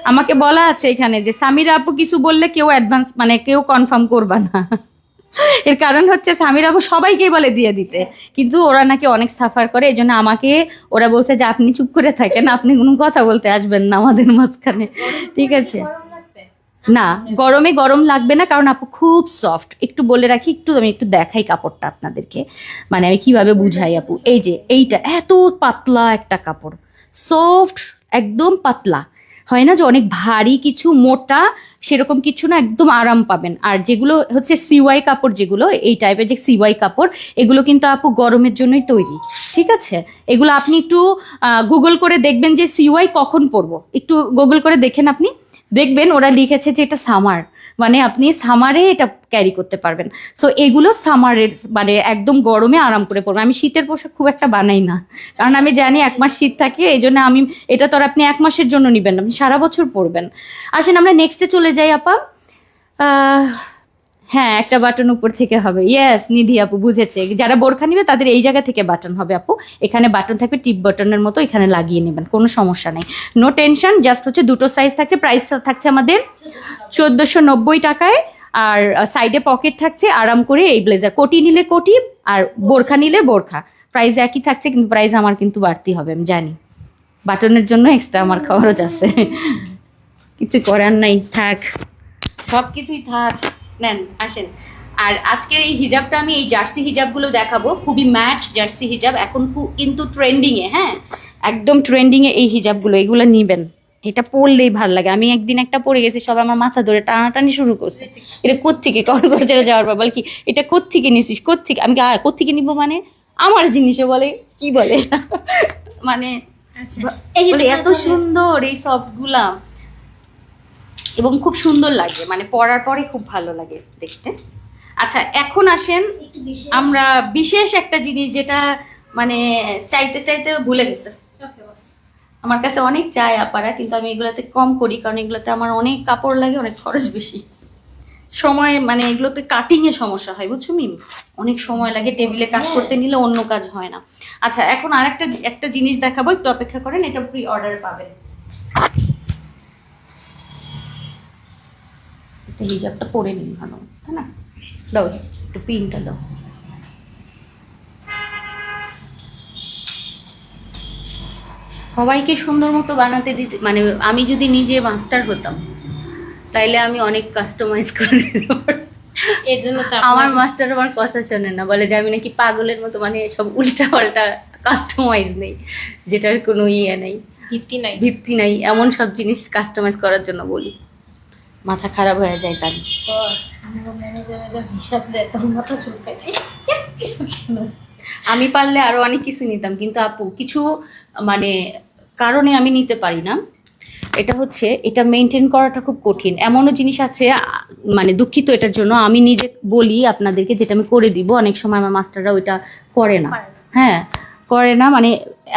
আমাকে বলা আছে এখানে যে সামিরা আপু কিছু বললে কেউ অ্যাডভান্স মানে কেউ কনফার্ম করবা না, এর কারণ হচ্ছে সামির আপু সবাইকে বলে দিয়ে দিতে, কিন্তু ওরা নাকি অনেক সাফার করে, এই জন্য আমাকে ওরা বলছে যে আপনি চুপ করে থাকেন, আপনি কোনো কথা বলতে আসবেন না আমাদের মাঝখানে, ঠিক আছে। গরম লাগবে? না গরমে গরম লাগবে না, কারণ আপু খুব সফট, একটু বলে রাখি, আমি একটু দেখাই কাপড়টা আপনাদেরকে, মানে আমি কিভাবে বুঝাই আপু, এই যে এইটা এত পাতলা একটা কাপড়, সফট একদম পাতলা, হয় না যে অনেক ভারী কিছু মোটা, সেরকম কিছু না, একদম আরাম পাবেন। আর যেগুলো হচ্ছে সিওয়াই কাপড়, যেগুলো এই টাইপের যে সিওয়াই কাপড়, এগুলো কিন্তু আপু গরমের জন্যই তৈরি, ঠিক আছে। এগুলো আপনি একটু গুগল করে দেখবেন যে সিওয়াই কখন পরবো, একটু গুগল করে দেখেন, আপনি দেখবেন ওরা লিখেছে যে এটা সামার, মানে আপনি সামারে এটা ক্যারি করতে পারবেন। সো এগুলো সামারের মানে একদম গরমে আরাম করে পরবেন। আমি শীতের পোশাক খুব একটা বানাই না, কারণ আমি জানি 1 মাস শীত থাকে, এই জন্য আমি এটা তো আর আপনি 1 মাসের জন্য নেবেন না, আপনি সারা বছর পরবেন। আসেন আমরা নেক্সটে চলে যাই আপা। হ্যাঁ একটা বাটন উপর থেকে হবে, ইয়েস নিধি আপু বুঝেছে, যারা বোরখা নিবে তাদের এই জায়গা থেকে বাটন হবে আপু, এখানে বাটন থাকবে টিপ বাটনের মতো, এখানে লাগিয়ে নেবেন, কোনো সমস্যা নেই, নো টেনশন। জাস্ট হচ্ছে দুটো সাইজ থাকছে, প্রাইস থাকছে আমাদের 1490 টাকায়, আর সাইডে পকেট থাকছে, আরাম করে এই ব্লেজার, কোটি নিলে কোটি আর বোরখা নিলে বোরখা, প্রাইস একই থাকছে, কিন্তু প্রাইস আমার কিন্তু বাড়তি হবে, আমি জানি, বাটনের জন্য এক্সট্রা আমার খরচ আছে, কিছু করার নাই, থাক সব কিছুই থাক, নেন আসেন। আর আজকের এই হিজাবটা আমি এই জার্সি হিজাবগুলো দেখাবো, খুবই ম্যাট জার্সি হিজাব, এখন কিন্তু ট্রেন্ডিংয়ে, হ্যাঁ একদম ট্রেন্ডিংয়ে এই হিজাবগুলো, এগুলো নিবেন, এটা পরলেই ভালো লাগে। আমি একদিন একটা পরে গেছি, সবাই আমার মাথা ধরে টানাটানি শুরু করছে, এটা কোত্থেকে কক্সবাজারে যাওয়ার পর বলে কি এটা কোত্থেকে নিছিস, কোত্থেকে, আমি কোত্থেকে নিবো মানে আমার জিনিসও বলে কি বলে মানে বলে এত সুন্দর এই সফটগুলা, এবং খুব সুন্দর লাগে, মানে পরার পরে খুব ভালো লাগে দেখতে। আচ্ছা এখন আসেন আমরা বিশেষ একটা জিনিস, যেটা মানে চাইতে চাইতে ভুলে গেছে, আমার কাছে অনেক চাই আপারা, কিন্তু আমি এগুলাতে কম করি, কারণ এগুলোতে আমার অনেক কাপড় লাগে, অনেক খরচ বেশি, সময় মানে এগুলোতে কাটিংয়ে সমস্যা হয়, বুঝছো মিম, অনেক সময় লাগে, টেবিলে কাজ করতে নিলে অন্য কাজ হয় না। আচ্ছা এখন আর একটা জিনিস দেখাবো, একটু অপেক্ষা করেন, এটা প্রি অর্ডার পাবেন। একটা হিজাবটা পরে নিন ভালো, তাই না, দাও একটু পিনটা দাও। সবাইকে সুন্দর মতো বানাতে দিতে, মানে আমি যদি নিজে মাস্টার হতাম তাইলে আমি অনেক কাস্টমাইজ করে দিতে পারতাম, এর জন্য তো আমার মাস্টার আমার কথা শোনে না, বলে যে আমি নাকি পাগলের মতো, মানে সব উল্টা পাল্টা কাস্টমাইজ নেই, যেটার কোনো ইয়ে নেই, ভিত্তি নাই, এমন সব জিনিস কাস্টমাইজ করার জন্য বলি, মাথা খারাপ হয়ে যায় তার। হিসাব দেয় তোর মাথা চুলকাইছে। আমি পারলে আরো অনেক কিছু নিতাম, কিন্তু আপু কিছু মানে কারণে আমি নিতে পারি না, এটা হচ্ছে এটা মেনটেন করাটা খুব কঠিন, এমনও জিনিস আছে, মানে দুঃখিত এটার জন্য, আমি নিজে বলি আপনাদেরকে, যেটা আমি করে দিব, অনেক সময় আমার মাস্টাররা ওইটা করে না, হ্যাঁ করে না, মানে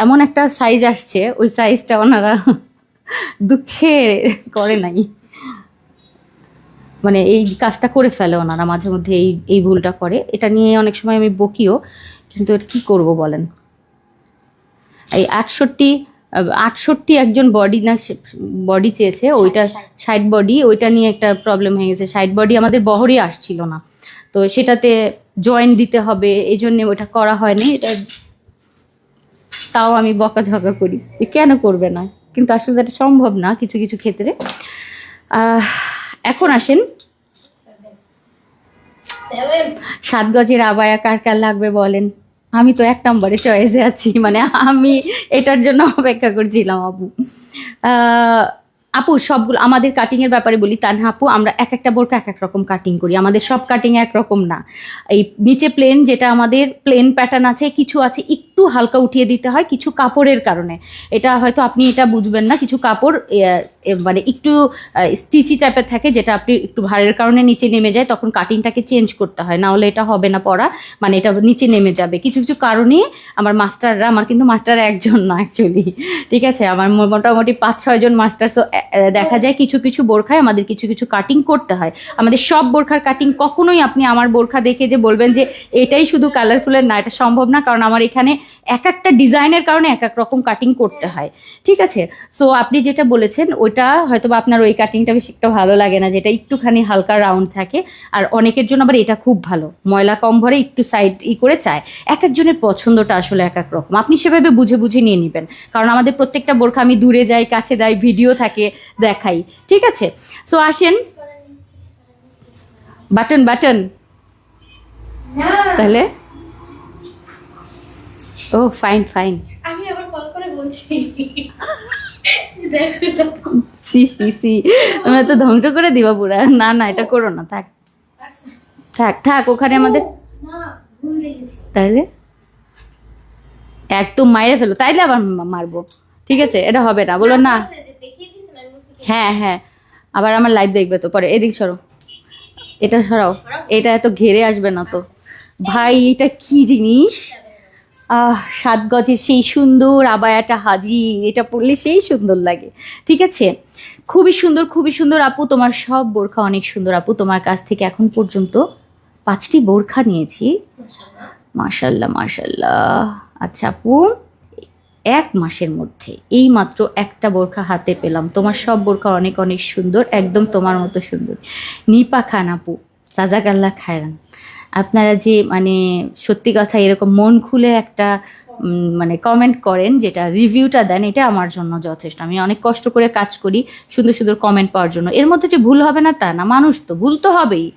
এমন একটা সাইজ আসছে, ওই সাইজটা ওনারা দুঃখে করে নাই, মানে এই কাজটা করে ফেলে ওনারা মাঝে মধ্যে, এই ভুলটা করে, এটা নিয়ে অনেক সময় আমি বকিও, কিন্তু এটা কী করবো বলেন। এই 68 একজন বডি চেয়েছে, ওইটা 60 বডি, ওইটা নিয়ে একটা প্রবলেম হয়ে গেছে, 60 বডি আমাদের বহরে আসছিল না, তো সেটাতে জয়েন দিতে হবে, এই জন্যে ওটা করা হয়নি, এটা তাও আমি বকাঝকা করি যে কেন করবে না, কিন্তু আসলে এটা সম্ভব না কিছু কিছু ক্ষেত্রে। এখন আসেন, 7 গজের আবায়া কার কার লাগবে বলেন। আমি তো 1 নম্বরে চয়েসে আছি, মানে আমি এটার জন্য অপেক্ষা করছিলাম আপু। আপু সবগুলো আমাদের কাটিংয়ের ব্যাপারে বলি, তানহা আপু আমরা এক একটা বোরকা এক এক রকম কাটিং করি, আমাদের সব কাটিং একরকম না। এই নিচে প্লেন, যেটা আমাদের প্লেন প্যাটার্ন আছে, কিছু আছে একটু হালকা উঠিয়ে দিতে হয় কিছু কাপড়ের কারণে। এটা হয়তো আপনি এটা বুঝবেন না, কিছু কাপড় মানে একটু স্টিচি টাইপের থাকে, যেটা আপনি একটু ভারের কারণে নিচে নেমে যায়, তখন কাটিংটাকে চেঞ্জ করতে হয়, না হলে এটা হবে না পরা, মানে এটা নিচে নেমে যাবে কিছু কিছু কারণে। আমার মাস্টাররা, আমার কিন্তু মাস্টার একজন না অ্যাকচুয়ালি, ঠিক আছে, আমার মোটামুটি 5-6 জন মাস্টার। সো দেখা যায় কিছু কিছু বোরখায় আমাদের কিছু কিছু কাটিং করতে হয়। আমাদের সব বোরখার কাটিং কখনোই আপনি আমার বোরখা দেখে যে বলবেন যে এটাই শুধু কালারফুলের, না, এটা সম্ভব না, কারণ আমার এখানে এক একটা ডিজাইনের কারণে এক এক রকম কাটিং করতে হয়, ঠিক আছে। সো আপনি যেটা বলেছেন ওইটা হয়তো বা আপনার ওই কাটিংটা বেশি একটা ভালো লাগে না, যেটা একটুখানি হালকা রাউন্ড থাকে। আর অনেকের জন্য আবার এটা খুব ভালো, ময়লা কম ভরে একটু সাইড করে চায়। এক একজনের পছন্দটা আসলে এক এক রকম, আপনি সেভাবে বুঝে বুঝে নিয়ে নেবেন, কারণ আমাদের প্রত্যেকটা বোরখা আমি দূরে যাই কাছে যাই ভিডিও থাকে দেখাই, ঠিক আছে। সো আসেন, বাটন বাটন তাহলে, ও ফাইন ফাইন। আমি আবার কল করে বলছি যে দেখো এটা সি সি সি, আমরা তো ধ্বংস করে দিবা পুরা। না না, এটা করো না, থাক আচ্ছা থাক থাক, ওখানে আমাদের না ভুল দেখেছি। তাইলে একদম মাইরে ফেলো, তাইলে আবার মারবো, ঠিক আছে, এটা হবে না, বলো না। আছে যে দেখিয়ে দিছেন আমি বলছি হ্যাঁ হ্যাঁ, আবার আমার লাইভ দেখবে তো পরে, এদিক সরো, এটা সরাও, এটা এত ঘেরে আসবে না তো ভাই, এটা কি জিনিস। 7 গজের সেই সুন্দর আবায়াটা হাজির, এটা পরলে সেই সুন্দর লাগে, ঠিক আছে। খুবই সুন্দর খুবই সুন্দর আপু, তোমার সব বোরখা অনেক সুন্দর আপু। তোমার কাছ থেকে এখন পর্যন্ত 5টি বোরখা নিয়েছি, মাশাল্লাহ মাশাল্লাহ। আচ্ছা আপু, 1 মাসের মধ্যে এই মাত্র একটা বোরখা হাতে পেলাম, তোমার সব বোরখা অনেক অনেক সুন্দর, একদম তোমার মতো সুন্দর। নিপা খান আপু, সাজাকাল্লা খায়রান, আপনারা যে মানে সত্যি কথা এরকম মন খুলে একটা মানে কমেন্ট করেন, যেটা রিভিউটা দেন, এটা আমার জন্য যথেষ্ট। আমি অনেক কষ্ট করে কাজ করি সুন্দর সুন্দর কমেন্ট পাওয়ার জন্য। এর মধ্যে যে ভুল হবে না তা না, মানুষ তো ভুল তো হবেই,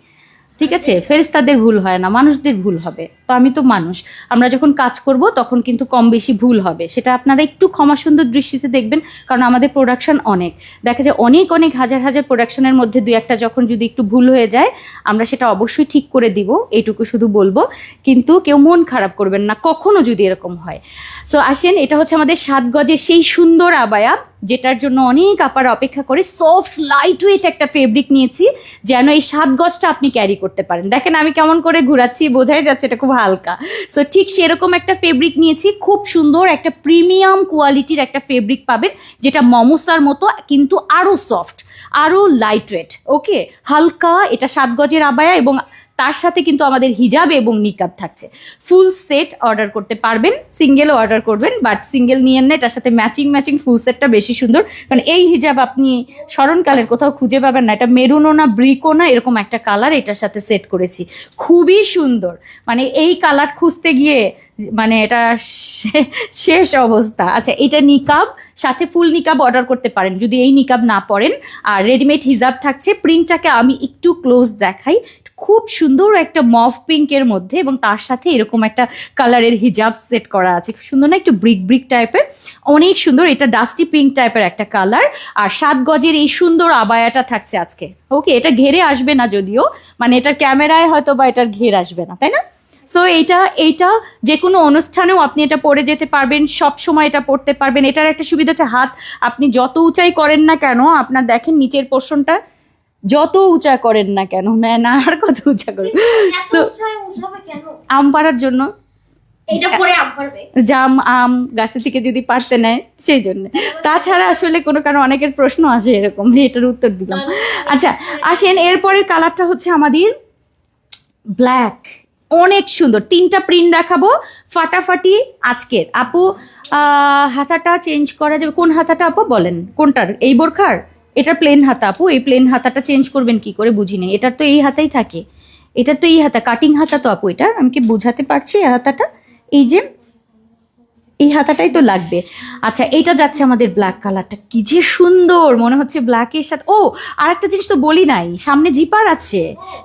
ঠিক আছে, ফেরেশতাদের ভুল হয় না, মানুষদের ভুল হবে। তো আমি তো মানুষ, আমরা যখন কাজ করব তখন কিন্তু কম বেশি ভুল হবে, সেটা আপনারা একটু ক্ষমা সুন্দর দৃষ্টিতে দেখবেন, কারণ আমাদের প্রোডাকশন অনেক, দেখা যায় অনেক অনেক হাজার হাজার প্রোডাকশনের মধ্যে 2-1টা যখন যদি একটু ভুল হয়ে যায়, আমরা সেটা অবশ্যই ঠিক করে দিব, এইটুকু শুধু বলবো। কিন্তু কেউ মন খারাপ করবেন না কখনো যদি এরকম হয়। সো আসেন, এটা হচ্ছে আমাদের 7 গজের সেই সুন্দর আবায়া, যেটার জন্য অনেক আপারা অপেক্ষা করে। সফট লাইট ওয়েট একটা ফেব্রিক নিয়েছি, যেন এই 7 গজটা আপনি ক্যারি করতে পারেন। দেখেন আমি কেমন করে ঘোরাচ্ছি, বোঝাই যাচ্ছে এটা খুব হালকা। সো ঠিক সেরকম একটা ফেব্রিক নিয়েছি, খুব সুন্দর একটা প্রিমিয়াম কোয়ালিটির একটা ফেব্রিক পাবেন, যেটা মমসার মতো কিন্তু আরও সফট, আরও লাইট ওয়েট, ওকে, হালকা। এটা 7 গজের আবায়া এবং তার সাথে কিন্তু আমাদের হিজাব এবং নিকাব থাকছে। ফুল সেট অর্ডার করতে পারবেন, সিঙ্গেলও অর্ডার করবেন, বাট সিঙ্গেল নিয়েন না, এটার সাথে ম্যাচিং ম্যাচিং ফুল সেটটা বেশি সুন্দর, কারণ এই হিজাব আপনি স্মরণকালের কোথাও খুঁজে পাবেন না। এটা মেরুনও না ব্রিকও না, এরকম একটা কালার এটার সাথে সেট করেছি, খুবই সুন্দর। মানে এই কালার খুঁজতে গিয়ে মানে এটা শেষ অবস্থা। আচ্ছা, এটা নিকাব, সাথে ফুল নিকাব অর্ডার করতে পারেন যদি এই নিকাব না পরেন। আর রেডিমেড হিজাব থাকছে, প্রিন্টটাকে আমি একটু ক্লোজ দেখাই, খুব সুন্দর একটা মফ পিঙ্কের মধ্যে, এবং তার সাথে এরকম একটা কালারের হিজাব সেট করা আছে, খুব সুন্দর না, একটু ব্রিক ব্রিক টাইপের, অনেক সুন্দর। এটা ডাস্টি পিঙ্ক টাইপের একটা কালার। আর 7 গজের এই সুন্দর আবায়াটা থাকছে আজকে, ওকে। এটা ঘেরে আসবে না যদিও, মানে এটার ক্যামেরায় হয়তো বা এটার ঘের আসবে না, তাই না। সো এইটা যে কোনো অনুষ্ঠানেও আপনি এটা পরে যেতে পারবেন, সব সময় এটা পরতে পারবেন। এটার একটা সুবিধা হচ্ছে হাত আপনি যত উঁচাই করেন না কেন, আপনার দেখেন নিচের পোর্শনটা যত উঁচা করেন না কেন, না আর কত উঁচা করেন, এত তো উঁচাই উঠাবে কেন? আম পাড়ার জন্য, এটা পরে আম পারবে। জাম আম গাছের থেকে যদি পারতে নেয় সেই জন্য। তাছাড়া আসলে কোনো কারণ, অনেকের প্রশ্ন আছে এরকম, যে এটার উত্তর দিলাম। আচ্ছা আসেন, এরপরের কালারটা হচ্ছে আমাদের ব্ল্যাক, অনেক সুন্দর। 3টা প্রিন্ট দেখাবো ফাটাফাটি আজকের। আপু হাতাটা চেঞ্জ করা যাবে? কোন হাতাটা আপু বলেন, কোনটার? এই বোরখার এটার প্লেন হাতা আপু, এই প্লেন হাতাটা চেঞ্জ করবেন কি করে বুঝি নেই। এটার তো এই হাতাই থাকে, এটার তো এই হাতা কাটিং হাতা তো আপু, এটা আমি কি বুঝাতে পারছি? এই হাতাটা এই যে এই হাতাটাই তো লাগবে। আচ্ছা এইটা যাচ্ছে আমাদের ব্ল্যাক কালারটা, কি যে সুন্দর মনে হচ্ছে ব্ল্যাকের সাথে। ও আর একটা জিনিস তো বলি নাই, সামনে জিপার আছে,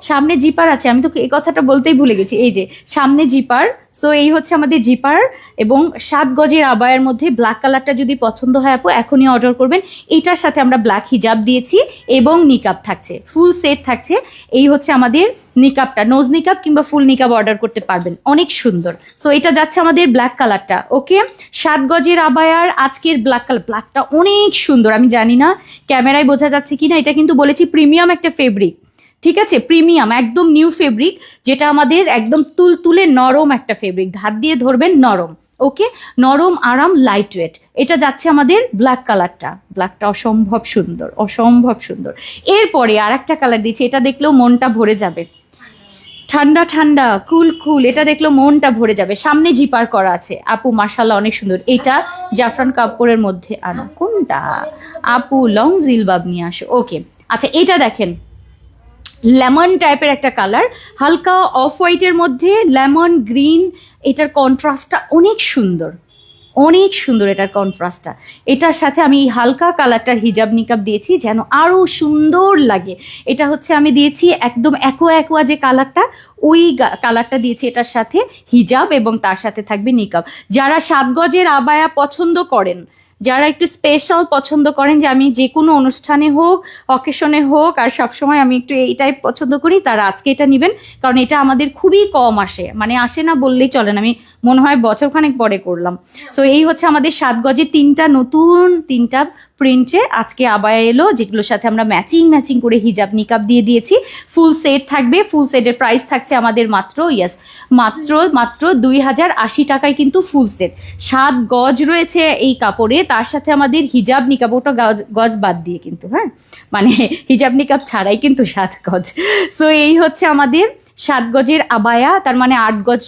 সামনে জিপার আছে, আমি তো এই কথাটা বলতেই ভুলে গেছি। এই যে সামনে জিপার, সো এই হচ্ছে আমাদের জিপার এবং 7 গজের আবায়ের মধ্যে ব্ল্যাক কালারটা যদি পছন্দ হয় আপু এখনই অর্ডার করবেন। এটার সাথে আমরা ব্ল্যাক হিজাব দিয়েছি এবং নিকাব থাকছে, ফুল সেট থাকছে। এই হচ্ছে আমাদের নিকাবটা, নোজ নিকাব কিংবা ফুল নিকাব অর্ডার করতে পারবেন, অনেক সুন্দর। সো এটা যাচ্ছে আমাদের ব্ল্যাক কালারটা। ওকে, 7 গজের আবায়ার আজকের ব্ল্যাক কালার, ব্ল্যাকটা অনেক সুন্দর। আমি জানি না ক্যামেরায় বোঝা যাচ্ছে কিনা, এটা কিন্তু বলেছি প্রিমিয়াম একটা ফেব্রিক, ঠিক আছে, প্রিমিয়াম একদম নিউ ফেব্রিক, যেটা আমাদের একদম তুলতুলে নরম একটা ফেব্রিক, হাত দিয়ে ধরবেন নরম। ওকে, নরম আরাম লাইট ওয়েট। এটা যাচ্ছে আমাদের ব্ল্যাক কালারটা, ব্ল্যাকটা অসম্ভব সুন্দর, অসম্ভব সুন্দর। এরপরে আর একটা কালার দিচ্ছি, এটা দেখলেও মনটা ভরে যাবে, ঠান্ডা ঠান্ডা কুল কুল, এটা দেখলেও মনটা ভরে যাবে। সামনে জিপার করা আছে আপু, মাশাল্লাহ অনেক সুন্দর। এটা জাফরান কাপড়ের মধ্যে আনো, কোনটা আপু? লং জিলবাব নিয়ে আসো। ওকে, আচ্ছা এটা দেখেন, লেমন টাইপের একটা কালার, হালকা অফ হোয়াইটের মধ্যে লেমন গ্রিন, এটার কন্ট্রাস্টটা অনেক সুন্দর, অনেক সুন্দর এটার কন্ট্রাস্টটা। এটার সাথে আমি এই হালকা কালারটার হিজাব নিকাব দিয়েছি যেন আরও সুন্দর লাগে। এটা হচ্ছে আমি দিয়েছি একদম অ্যাকোয়া যে কালারটা, ওই কালারটা দিয়েছি এটার সাথে হিজাব, এবং তার সাথে থাকবে নিকাব। যারা 7 গজের আবায়া পছন্দ করেন, যারা একটু স্পেশাল পছন্দ করেন, যে আমি যে কোনো অনুষ্ঠানে হোক, অকেশনে হোক, আর সবসময় আমি একটু এই টাইপ পছন্দ করি, তারা আজকে এটা নেবেন। কারণ এটা আমাদের খুবই কম আসে, মানে আসে না বললেই চলেন, আমি মনে হয় বছরখানেক পরে করলাম। সো এই হচ্ছে আমাদের 7 গজে নতুন তিনটা প্রিন্টে আজকে আবায়া এলো, যেগুলোর সাথে আমরা ম্যাচিং করে হিজাব নিকাব দিয়ে দিয়েছি। ফুল সেট থাকবে, ফুল সেটের প্রাইস থাকছে আমাদের মাত্র 2080 টাকায়, কিন্তু ফুল সেট 7 গজ রয়েছে এই কাপড়ে, তার সাথে আমাদের হিজাব নিকাব, ওটা গজ বাদ দিয়ে কিন্তু, হ্যাঁ মানে হিজাব নিকাব ছাড়াই কিন্তু 7 গজ। সো এই হচ্ছে আমাদের 7 গজের আবায়া, তার মানে 8 গজ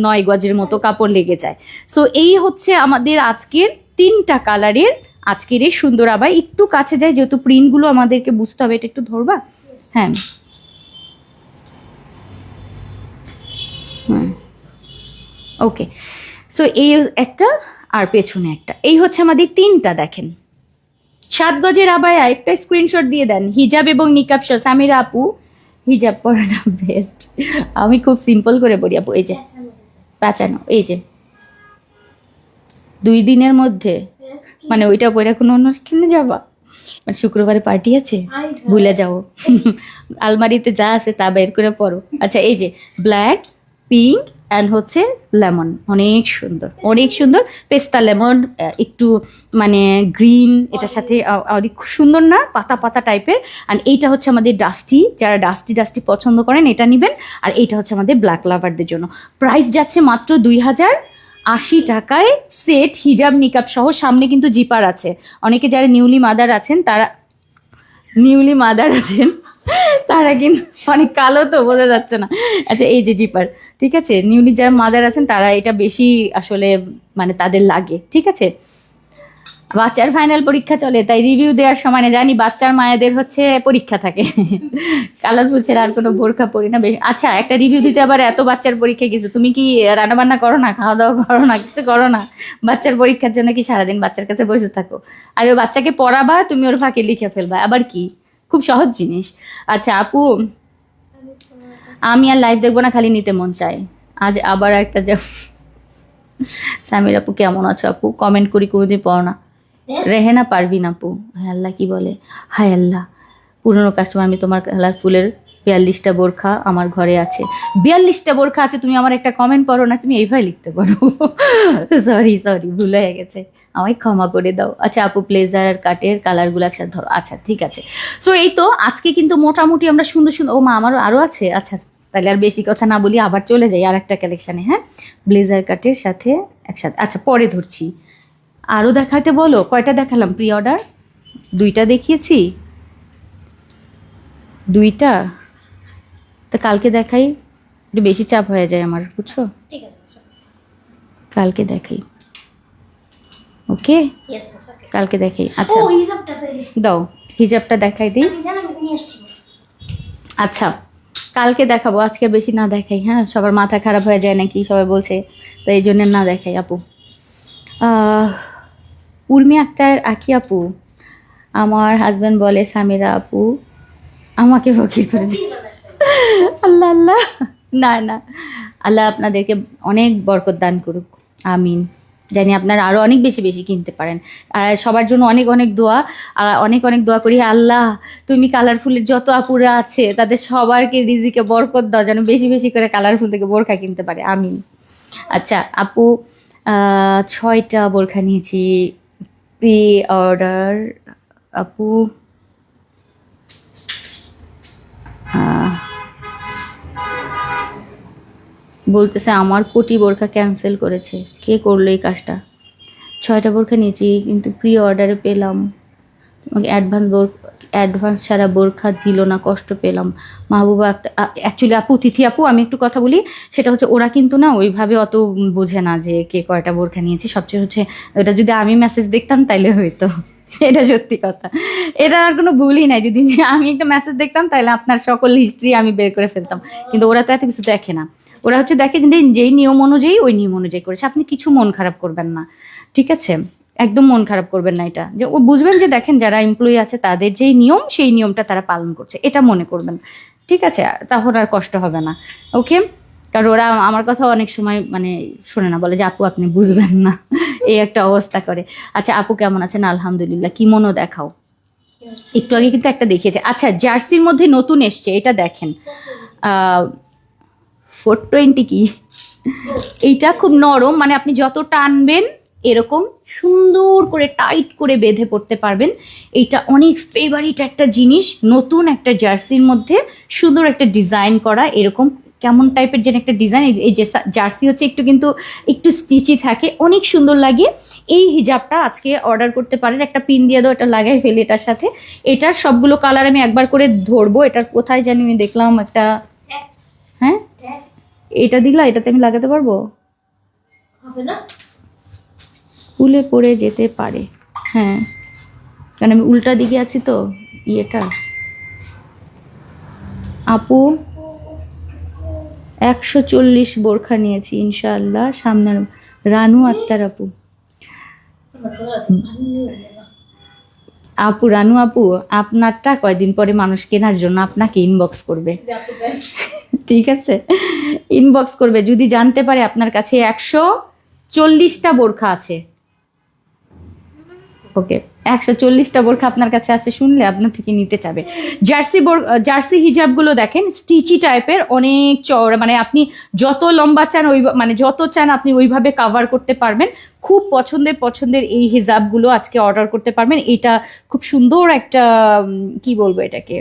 9 গজের মতো কাপড় লেগে যায়। সো এই হচ্ছে আমাদের আজকের 3টা কালারের আজকের এই সুন্দর আবায়া। একটু কাছে যায় যেহেতু প্রিন্টগুলো আমাদেরকে বুঝতে হবে, এটা একটু ধরবা? হ্যাঁ, ওকে। সো এই একটা আর পেছনে একটা, এই হচ্ছে আমাদের 3টা। দেখেন 7 গজের আবায়া, একটা স্ক্রিনশট দিয়ে দেন, হিজাব এবং নিকাব সহ। সামিরা আপু হিজাব পরাটা বেস্ট, আমি খুব সিম্পল করে বলি আপু। এই যে প্যাঁচানো, এই যে 2 দিনের মধ্যে, মানে ওইটা পরে কোনো অনুষ্ঠানে যাবা, মানে শুক্রবারে পার্টি আছে, ভুলে যাও, আলমারিতে যা আছে তা বের করে পড়ো। আচ্ছা এই যে ব্ল্যাক, পিঙ্ক অ্যান্ড হচ্ছে লেমন, অনেক সুন্দর, অনেক সুন্দর। পেস্তা লেমন, একটু মানে গ্রিন, এটার সাথে অনেক সুন্দর না, পাতা পাতা টাইপের। আর এইটা হচ্ছে আমাদের ডাস্টি, যারা ডাস্টি পছন্দ করেন এটা নেবেন। আর এইটা হচ্ছে আমাদের ব্ল্যাক লাভারদের জন্য। প্রাইস যাচ্ছে মাত্র 2080 টাকায় সেট, হিজাব নিকাব সহ। সামনে কিন্তু জিপার আছে, অনেকে যারা নিউলি মাদার আছেন তারা কিন্তু অনেক কালো তো বোঝা যাচ্ছে না। আচ্ছা এই যে জিপার, ঠিক আছে, নিউলি যারা মাদার আছেন তারা এটা বেশি আসলে মানে তাদের লাগে, ঠিক আছে। বাচ্চার ফাইনাল পরীক্ষা চলে, তাই রিভিউ দেওয়ার সময় না, জানি বাচ্চার মায়েদের হচ্ছে পরীক্ষা থাকে, কালারফুল ছেড়ে আর কোনো বোরখা পরি না বেশি। আচ্ছা একটা রিভিউ দিতে আবার এত বাচ্চার পরীক্ষা কিছু, তুমি কি রান্নাবান্না করো না, খাওয়া দাওয়া করো না, কিছু করো না? বাচ্চার পরীক্ষার জন্য কি সারাদিন বাচ্চার কাছে বসে থাকো? আর ওই বাচ্চাকে পড়াবা, তুমি ওর ফাঁকে লিখে ফেলবা, আবার কি, খুব সহজ জিনিস। আচ্ছা আপু আমি আর লাইভ দেখবো না, খালি নিতে মন চায়। আজ আবার একটা সামির আপু কেমন আছো আপু? কমেন্ট করি, কোনোদিন পড়ো না। রেহেনা পারভিন আপু, হায় আল্লাহ কি বলে, হায় আল্লাহ পুরনো কাস্টমার, আমি তোমার কালারফুলের 42টা বোরখা আমার ঘরে আছে। 42টা বোরখা আছে, তুমি আমার একটা কমেন্ট পড়ো না, তুমি এইভাবে লিখতে পারো। সরি ভুল হয়ে গেছে, আমায় ক্ষমা করে দাও। আচ্ছা আপু ব্লেজার আর কাটের কালারগুলো একসাথে ধরো। আচ্ছা ঠিক আছে। সো এই তো আজকে কিন্তু মোটামুটি আমরা সুন্দর, ও মা আমারও আরও আছে। আচ্ছা তাহলে আর বেশি কথা না বলি, আবার চলে যাই আর একটা কালেকশানে। হ্যাঁ, ব্লেজার কাটের সাথে একসাথে, আচ্ছা পরে ধরছি। আরও দেখাতে বলো, কয়টা দেখালাম? প্রি অর্ডার 2টা দেখিয়েছি, 2টা তো কালকে দেখাই, একটু বেশি চাপ হয়ে যায় আমার, বুঝছো? ঠিক আছে, কালকে দেখাই, ওকে কালকে দেখাই। আচ্ছা দাও হিজাবটা দেখাই দিই। আচ্ছা কালকে দেখাবো, আজকে বেশি না দেখাই, হ্যাঁ সবার মাথা খারাপ হয়ে যায় নাকি সবাই বলছে, তো এই জন্য না দেখাই আপু। উর্মি আক্তার আখি আপু, আমার হাজব্যান্ড বলে সামিরা আপু আমাকে ফকির করে দিন। আল্লাহ আল্লাহ, না না, আল্লাহ আপনাদেরকে অনেক বরকত দান করুক, আমিন। জানি আপনারা আরও অনেক বেশি বেশি কিনতে পারেন। আর সবার জন্য অনেক অনেক দোয়া, অনেক অনেক দোয়া করি, আল্লাহ তুমি কালারফুলের যত আপুরা আছে তাদের সবারকে রিজিকে বরকত দাও, যেন বেশি বেশি করে কালারফুল থেকে বোরখা কিনতে পারে, আমিন। আচ্ছা আপু, 6টা বোরখা নিয়েছি, প্রি অর্ডার আপু। বলতেছে আমার কোটি বোরখা ক্যান্সেল করেছে, কে করলো এই কাজটা? 6টা বোরখা নিয়েছি কিন্তু প্রি অর্ডারে পেলাম, আমাকে অ্যাডভান্স ছাড়া বোরখা দিল না, কষ্ট পেলাম। মাহবুবা একটা অ্যাকচুয়ালি আপু, তিথি আপু, আমি একটু কথা বলি, সেটা হচ্ছে ওরা কিন্তু না ওইভাবে অত বোঝে না যে কে কয়টা বোরখা নিয়েছে। সবচেয়ে হচ্ছে ওটা যদি আমি মেসেজ দেখতাম তাইলে হয়তো, এটা সত্যি কথা, এটা আর কোনো ভুলই নাই। যদি আমি একটা মেসেজ দেখতাম তাহলে আপনার সকল হিস্ট্রি আমি বের করে ফেলতাম, কিন্তু ওরা তো এত কিছু দেখে না। ওরা হচ্ছে দেখে যে যেই নিয়ম অনুযায়ী ওই নিয়ম অনুযায়ী করেছে। আপনি কিছু মন খারাপ করবেন না, ঠিক আছে? একদম মন খারাপ করবেন না, এটা যে ও বুঝবেন যে দেখেন যারা এমপ্লয়ি আছে তাদের যেই নিয়ম সেই নিয়মটা তারা পালন করছে, এটা মনে করবেন, ঠিক আছে? তখন আর কষ্ট হবে না, ওকে? কারণ ওরা আমার কথা অনেক সময় মানে শোনে না, বলে যে আপু আপনি বুঝবেন না, এই একটা অবস্থা করে। আচ্ছা আপু কেমন আছেন? আলহামদুলিল্লাহ। কি মনও দেখাও, একটু আগে কিন্তু একটা দেখিয়েছে। আচ্ছা জার্সির মধ্যে নতুন এসছে, এটা দেখেন, 420 কি, এইটা খুব নরম, মানে আপনি যত টানবেন এরকম সুন্দর করে টাইট করে বেঁধে পড়তে পারবেন। এইটা অনেক ফেভারিট একটা জিনিস, নতুন একটা জার্সির মধ্যে সুন্দর একটা ডিজাইন করা, এরকম কেমন টাইপের যেন একটা ডিজাইন। এই যে জার্সি হচ্ছে একটু কিন্তু একটু স্টিচি থাকে, অনেক সুন্দর লাগে। এই হিজাবটা আজকে অর্ডার করতে পারেন, একটা পিন দিয়ে দাও, এটা লাগাই ফেলি এটার সাথে। এটার সবগুলো কালার আমি একবার করে ধরবো। এটার কোথায় জানি আমি দেখলাম একটা, হ্যাঁ এটা দিলা, এটাতে আমি লাগাতে পারবো, হবে না? খুলে পড়ে যেতে পারে, হ্যাঁ, কারণ আমি উল্টা দিকে আছি তো ইয়েটা। আপু 140 বোরখা নিয়েছি ইনশাআল্লাহ, সামনের রানু আক্তার আপু। আপু রানু আপু, আপনারটা কয়দিন পরে মানুষ কেনার জন্য আপনাকে ইনবক্স করবে, ঠিক আছে? ইনবক্স করবে যদি জানতে পারে আপনার কাছে 140টা বোরখা আছে, ওকে? 140টা বোরখা আপনার কাছে আছে শুনলে আপনার থেকে নিতে চাবে। জার্সি হিজাবগুলো দেখেন স্টিচি টাইপের, অনেক চওড়া, মানে আপনি যত লম্বা চান ওই মানে যত চান আপনি ওইভাবে কাভার করতে পারবেন। খুব পছন্দের এই হিজাবগুলো আজকে অর্ডার করতে পারবেন। এটা খুব সুন্দর একটা কি বলবো এটাকে,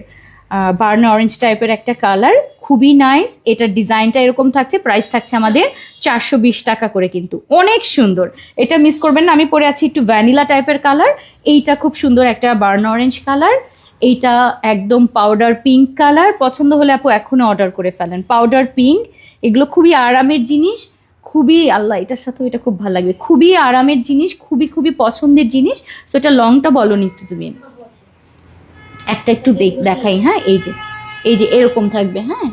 বার্ন অরেঞ্জ টাইপের একটা কালার, খুবই নাইস। এটার ডিজাইনটা এরকম থাকছে, প্রাইস থাকছে আমাদের 420 টাকা করে, কিন্তু অনেক সুন্দর, এটা মিস করবেন না। আমি পরে আছি একটু ভ্যানিলা টাইপের কালার, এইটা খুব সুন্দর একটা বার্ন অরেঞ্জ কালার, এইটা একদম পাউডার পিঙ্ক কালার। পছন্দ হলে আপু এখনও অর্ডার করে ফেলেন, পাউডার পিঙ্ক। এগুলো খুবই আরামের জিনিস, খুবই, আল্লাহ এটার সাথেও এটা খুব ভালো লাগবে, খুবই আরামের জিনিস, খুবই খুবই পছন্দের জিনিস। সো এটা লংটা বলো নি তো তুমি, একটা একটু দেখাই, হ্যাঁ এই যে এরকম থাকবে, হ্যাঁ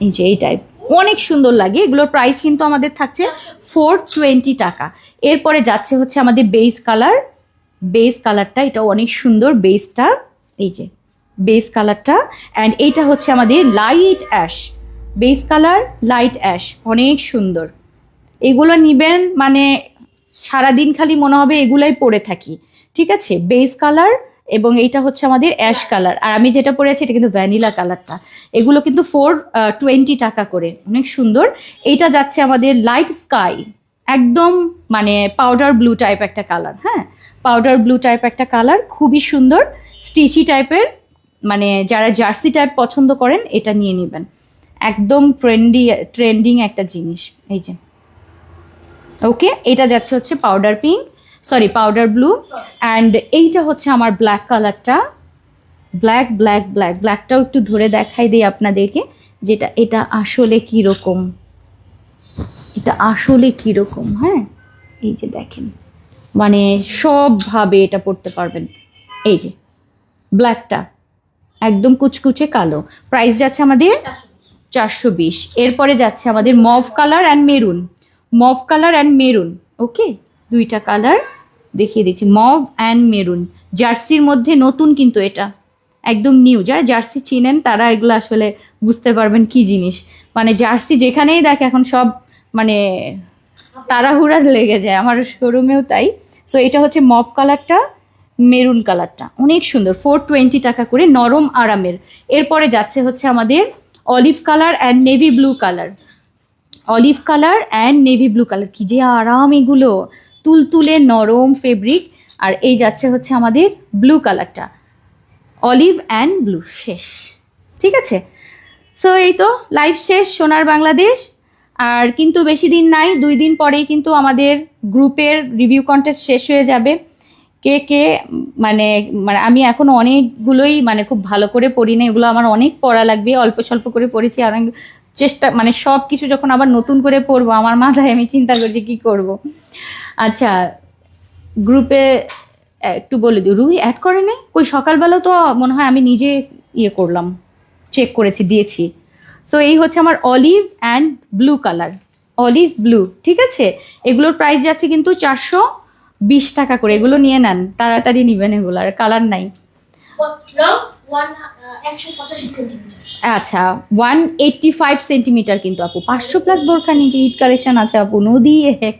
এই যে এই টাইপ, অনেক সুন্দর লাগে। এগুলোর প্রাইস কিন্তু আমাদের থাকছে 420 টাকা। এরপরে যাচ্ছে হচ্ছে আমাদের বেস কালারটা, এটা অনেক সুন্দর বেসটা, এই যে বেস কালারটা। অ্যান্ড এইটা হচ্ছে আমাদের light ash, base colour light ash, অনেক সুন্দর। এগুলো নিবেন মানে সারাদিন খালি মনে হবে এগুলাই পরে থাকি, ঠিক আছে? বেস কালার এবং এইটা হচ্ছে আমাদের অ্যাশ কালার, আর আমি যেটা পরে আছি এটা কিন্তু ভ্যানিলা কালারটা। এগুলো কিন্তু 420 টাকা করে, অনেক সুন্দর। এইটা যাচ্ছে আমাদের লাইট স্কাই, একদম মানে পাউডার ব্লু টাইপ একটা কালার, হ্যাঁ পাউডার ব্লু টাইপ একটা কালার, খুবই সুন্দর স্টিচি টাইপের। মানে যারা জার্সি টাইপ পছন্দ করেন এটা নিয়ে নেবেন, একদম ট্রেন্ডিং একটা জিনিস, এই যে ওকে। এটা যাচ্ছে হচ্ছে পাউডার ব্লু। অ্যান্ড এইটা হচ্ছে আমার ব্ল্যাক কালারটা, ব্ল্যাকটাও একটু ধরে দেখাই দিই আপনাদেরকে, যেটা এটা আসলে কীরকম, হ্যাঁ এই যে দেখেন, মানে সবভাবে এটা পড়তে পারবেন। এই যে ব্ল্যাকটা একদম কুচকুচে কালো, প্রাইস যাচ্ছে আমাদের 420। এরপরে যাচ্ছে আমাদের মভ কালার অ্যান্ড মেরুন, ওকে? দুইটা কালার দেখিয়ে দিচ্ছি, মভ অ্যান্ড মেরুন। জার্সির মধ্যে নতুন, কিন্তু এটা একদম নিউ। যারা জার্সি চিনেন তারা এগুলো আসলে বুঝতে পারবেন কি জিনিস। মানে জার্সি যেখানেই দেখে এখন সব মানে তাড়াহুড়ার লেগে যায়, আমার শোরুমেও তাই। সো এটা হচ্ছে মভ কালারটা, মেরুন কালারটা অনেক সুন্দর, 420 টাকা করে, নরম আরামের। এরপরে যাচ্ছে হচ্ছে আমাদের olive colour and navy blue colour. Olive colour and navy blue colour, কি যে আরাম এগুলো, তুলতুলে নরম ফেব্রিক। আর এই যাচ্ছে হচ্ছে আমাদের ব্লু কালারটা, অলিভ অ্যান্ড ব্লু। শেষ, ঠিক আছে। সো এই তো লাইভ শেষ সোনার বাংলাদেশ। আর কিন্তু বেশি দিন নাই, 2 দিন পরেই কিন্তু আমাদের গ্রুপের রিভিউ কন্টেস্ট শেষ হয়ে যাবে। কে কে মানে মানে আমি এখন অনেকগুলোই মানে খুব ভালো করে পড়ি না, এগুলো আমার অনেক পড়া লাগবে, অল্প স্বল্প করে পড়েছি। আর আমি চেষ্টা মানে সব কিছু যখন আবার নতুন করে পড়বো, আমার মাথায় আমি চিন্তা করছি কি করব। আচ্ছা, গ্রুপে একটু বলে দিই, রুহি অ্যাড করে নেই কই? সকালবেলা তো মনে হয় আমি নিজে ইয়ে করলাম, চেক করেছি, দিয়েছি। সো এই হচ্ছে আমার olive and blue colour, olive blue, ঠিক আছে। এগুলোর প্রাইস যাচ্ছে কিন্তু 420 টাকা করে। এগুলো নিয়ে নেন, তাড়াতাড়ি নেবেন, এগুলো আর কালার নাই। Long 185 centimetre. আচ্ছা, 185 সেন্টিমিটার কিন্তু আপু, 500+ বোরখা নিচে হিট কালেকশন আছে আপু, নদী এক।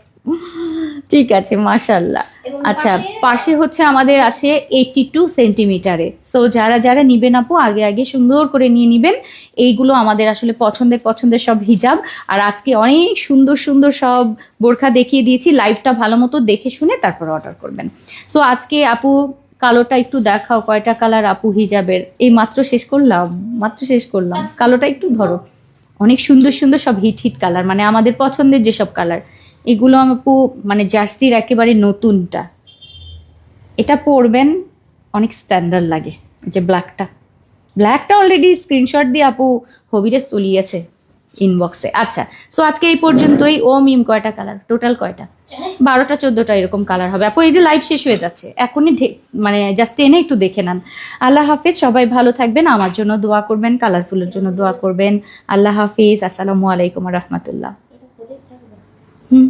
ঠিক আছে, মাশাল্লাহ। এবং আচ্ছা, পাশে- পাশে হচ্ছে আমাদের আছে 82 সেন্টিমিটারে। সো যারা যারা নিবেন আপু, আগে আগে সুন্দর করে নিয়ে নিবেন। এইগুলো আমাদের আসলে পছন্দের সব হিজাব। আর আজকে অনেক সুন্দর সুন্দর সব বোরখা দেখিয়ে দিয়েছি, লাইভটা ভালো মতো দেখে শুনে তারপর অর্ডার করবেন। সো আজকে আপু কালোটা একটু দেখাও, কয়টা কালার আপু হিজাবের? এই মাত্র শেষ করলাম, কালোটা একটু ধরো। অনেক সুন্দর সুন্দর সব হিট কালার, মানে আমাদের পছন্দের যেসব কালার, এগুলো আপু মানে জার্সির একেবারে নতুনটা। এটা পরবেন, অনেক স্ট্যান্ডার্ড লাগে। যে ব্ল্যাকটা অলরেডি স্ক্রিনশট দিয়ে আপু হবিরে চলিয়েছে ইনবক্সে। আচ্ছা, সো আজকে এই পর্যন্তই। ও মিম, কয়টা কালার টোটাল? কয়টা? 12টা 14টা এরকম কালার হবে আপু। এই যে লাইভ শেষ হয়ে যাচ্ছে এখনই, মানে জাস্ট টেনে একটু দেখে নেন। আল্লাহ হাফিজ, সবাই ভালো থাকবেন, আমার জন্য দোয়া করবেন, কালারফুলের জন্য দোয়া করবেন। আল্লাহ হাফিজ, আসসালামু আলাইকুম রহমতুল্লাহ। এটা করে থাকবে। হুম।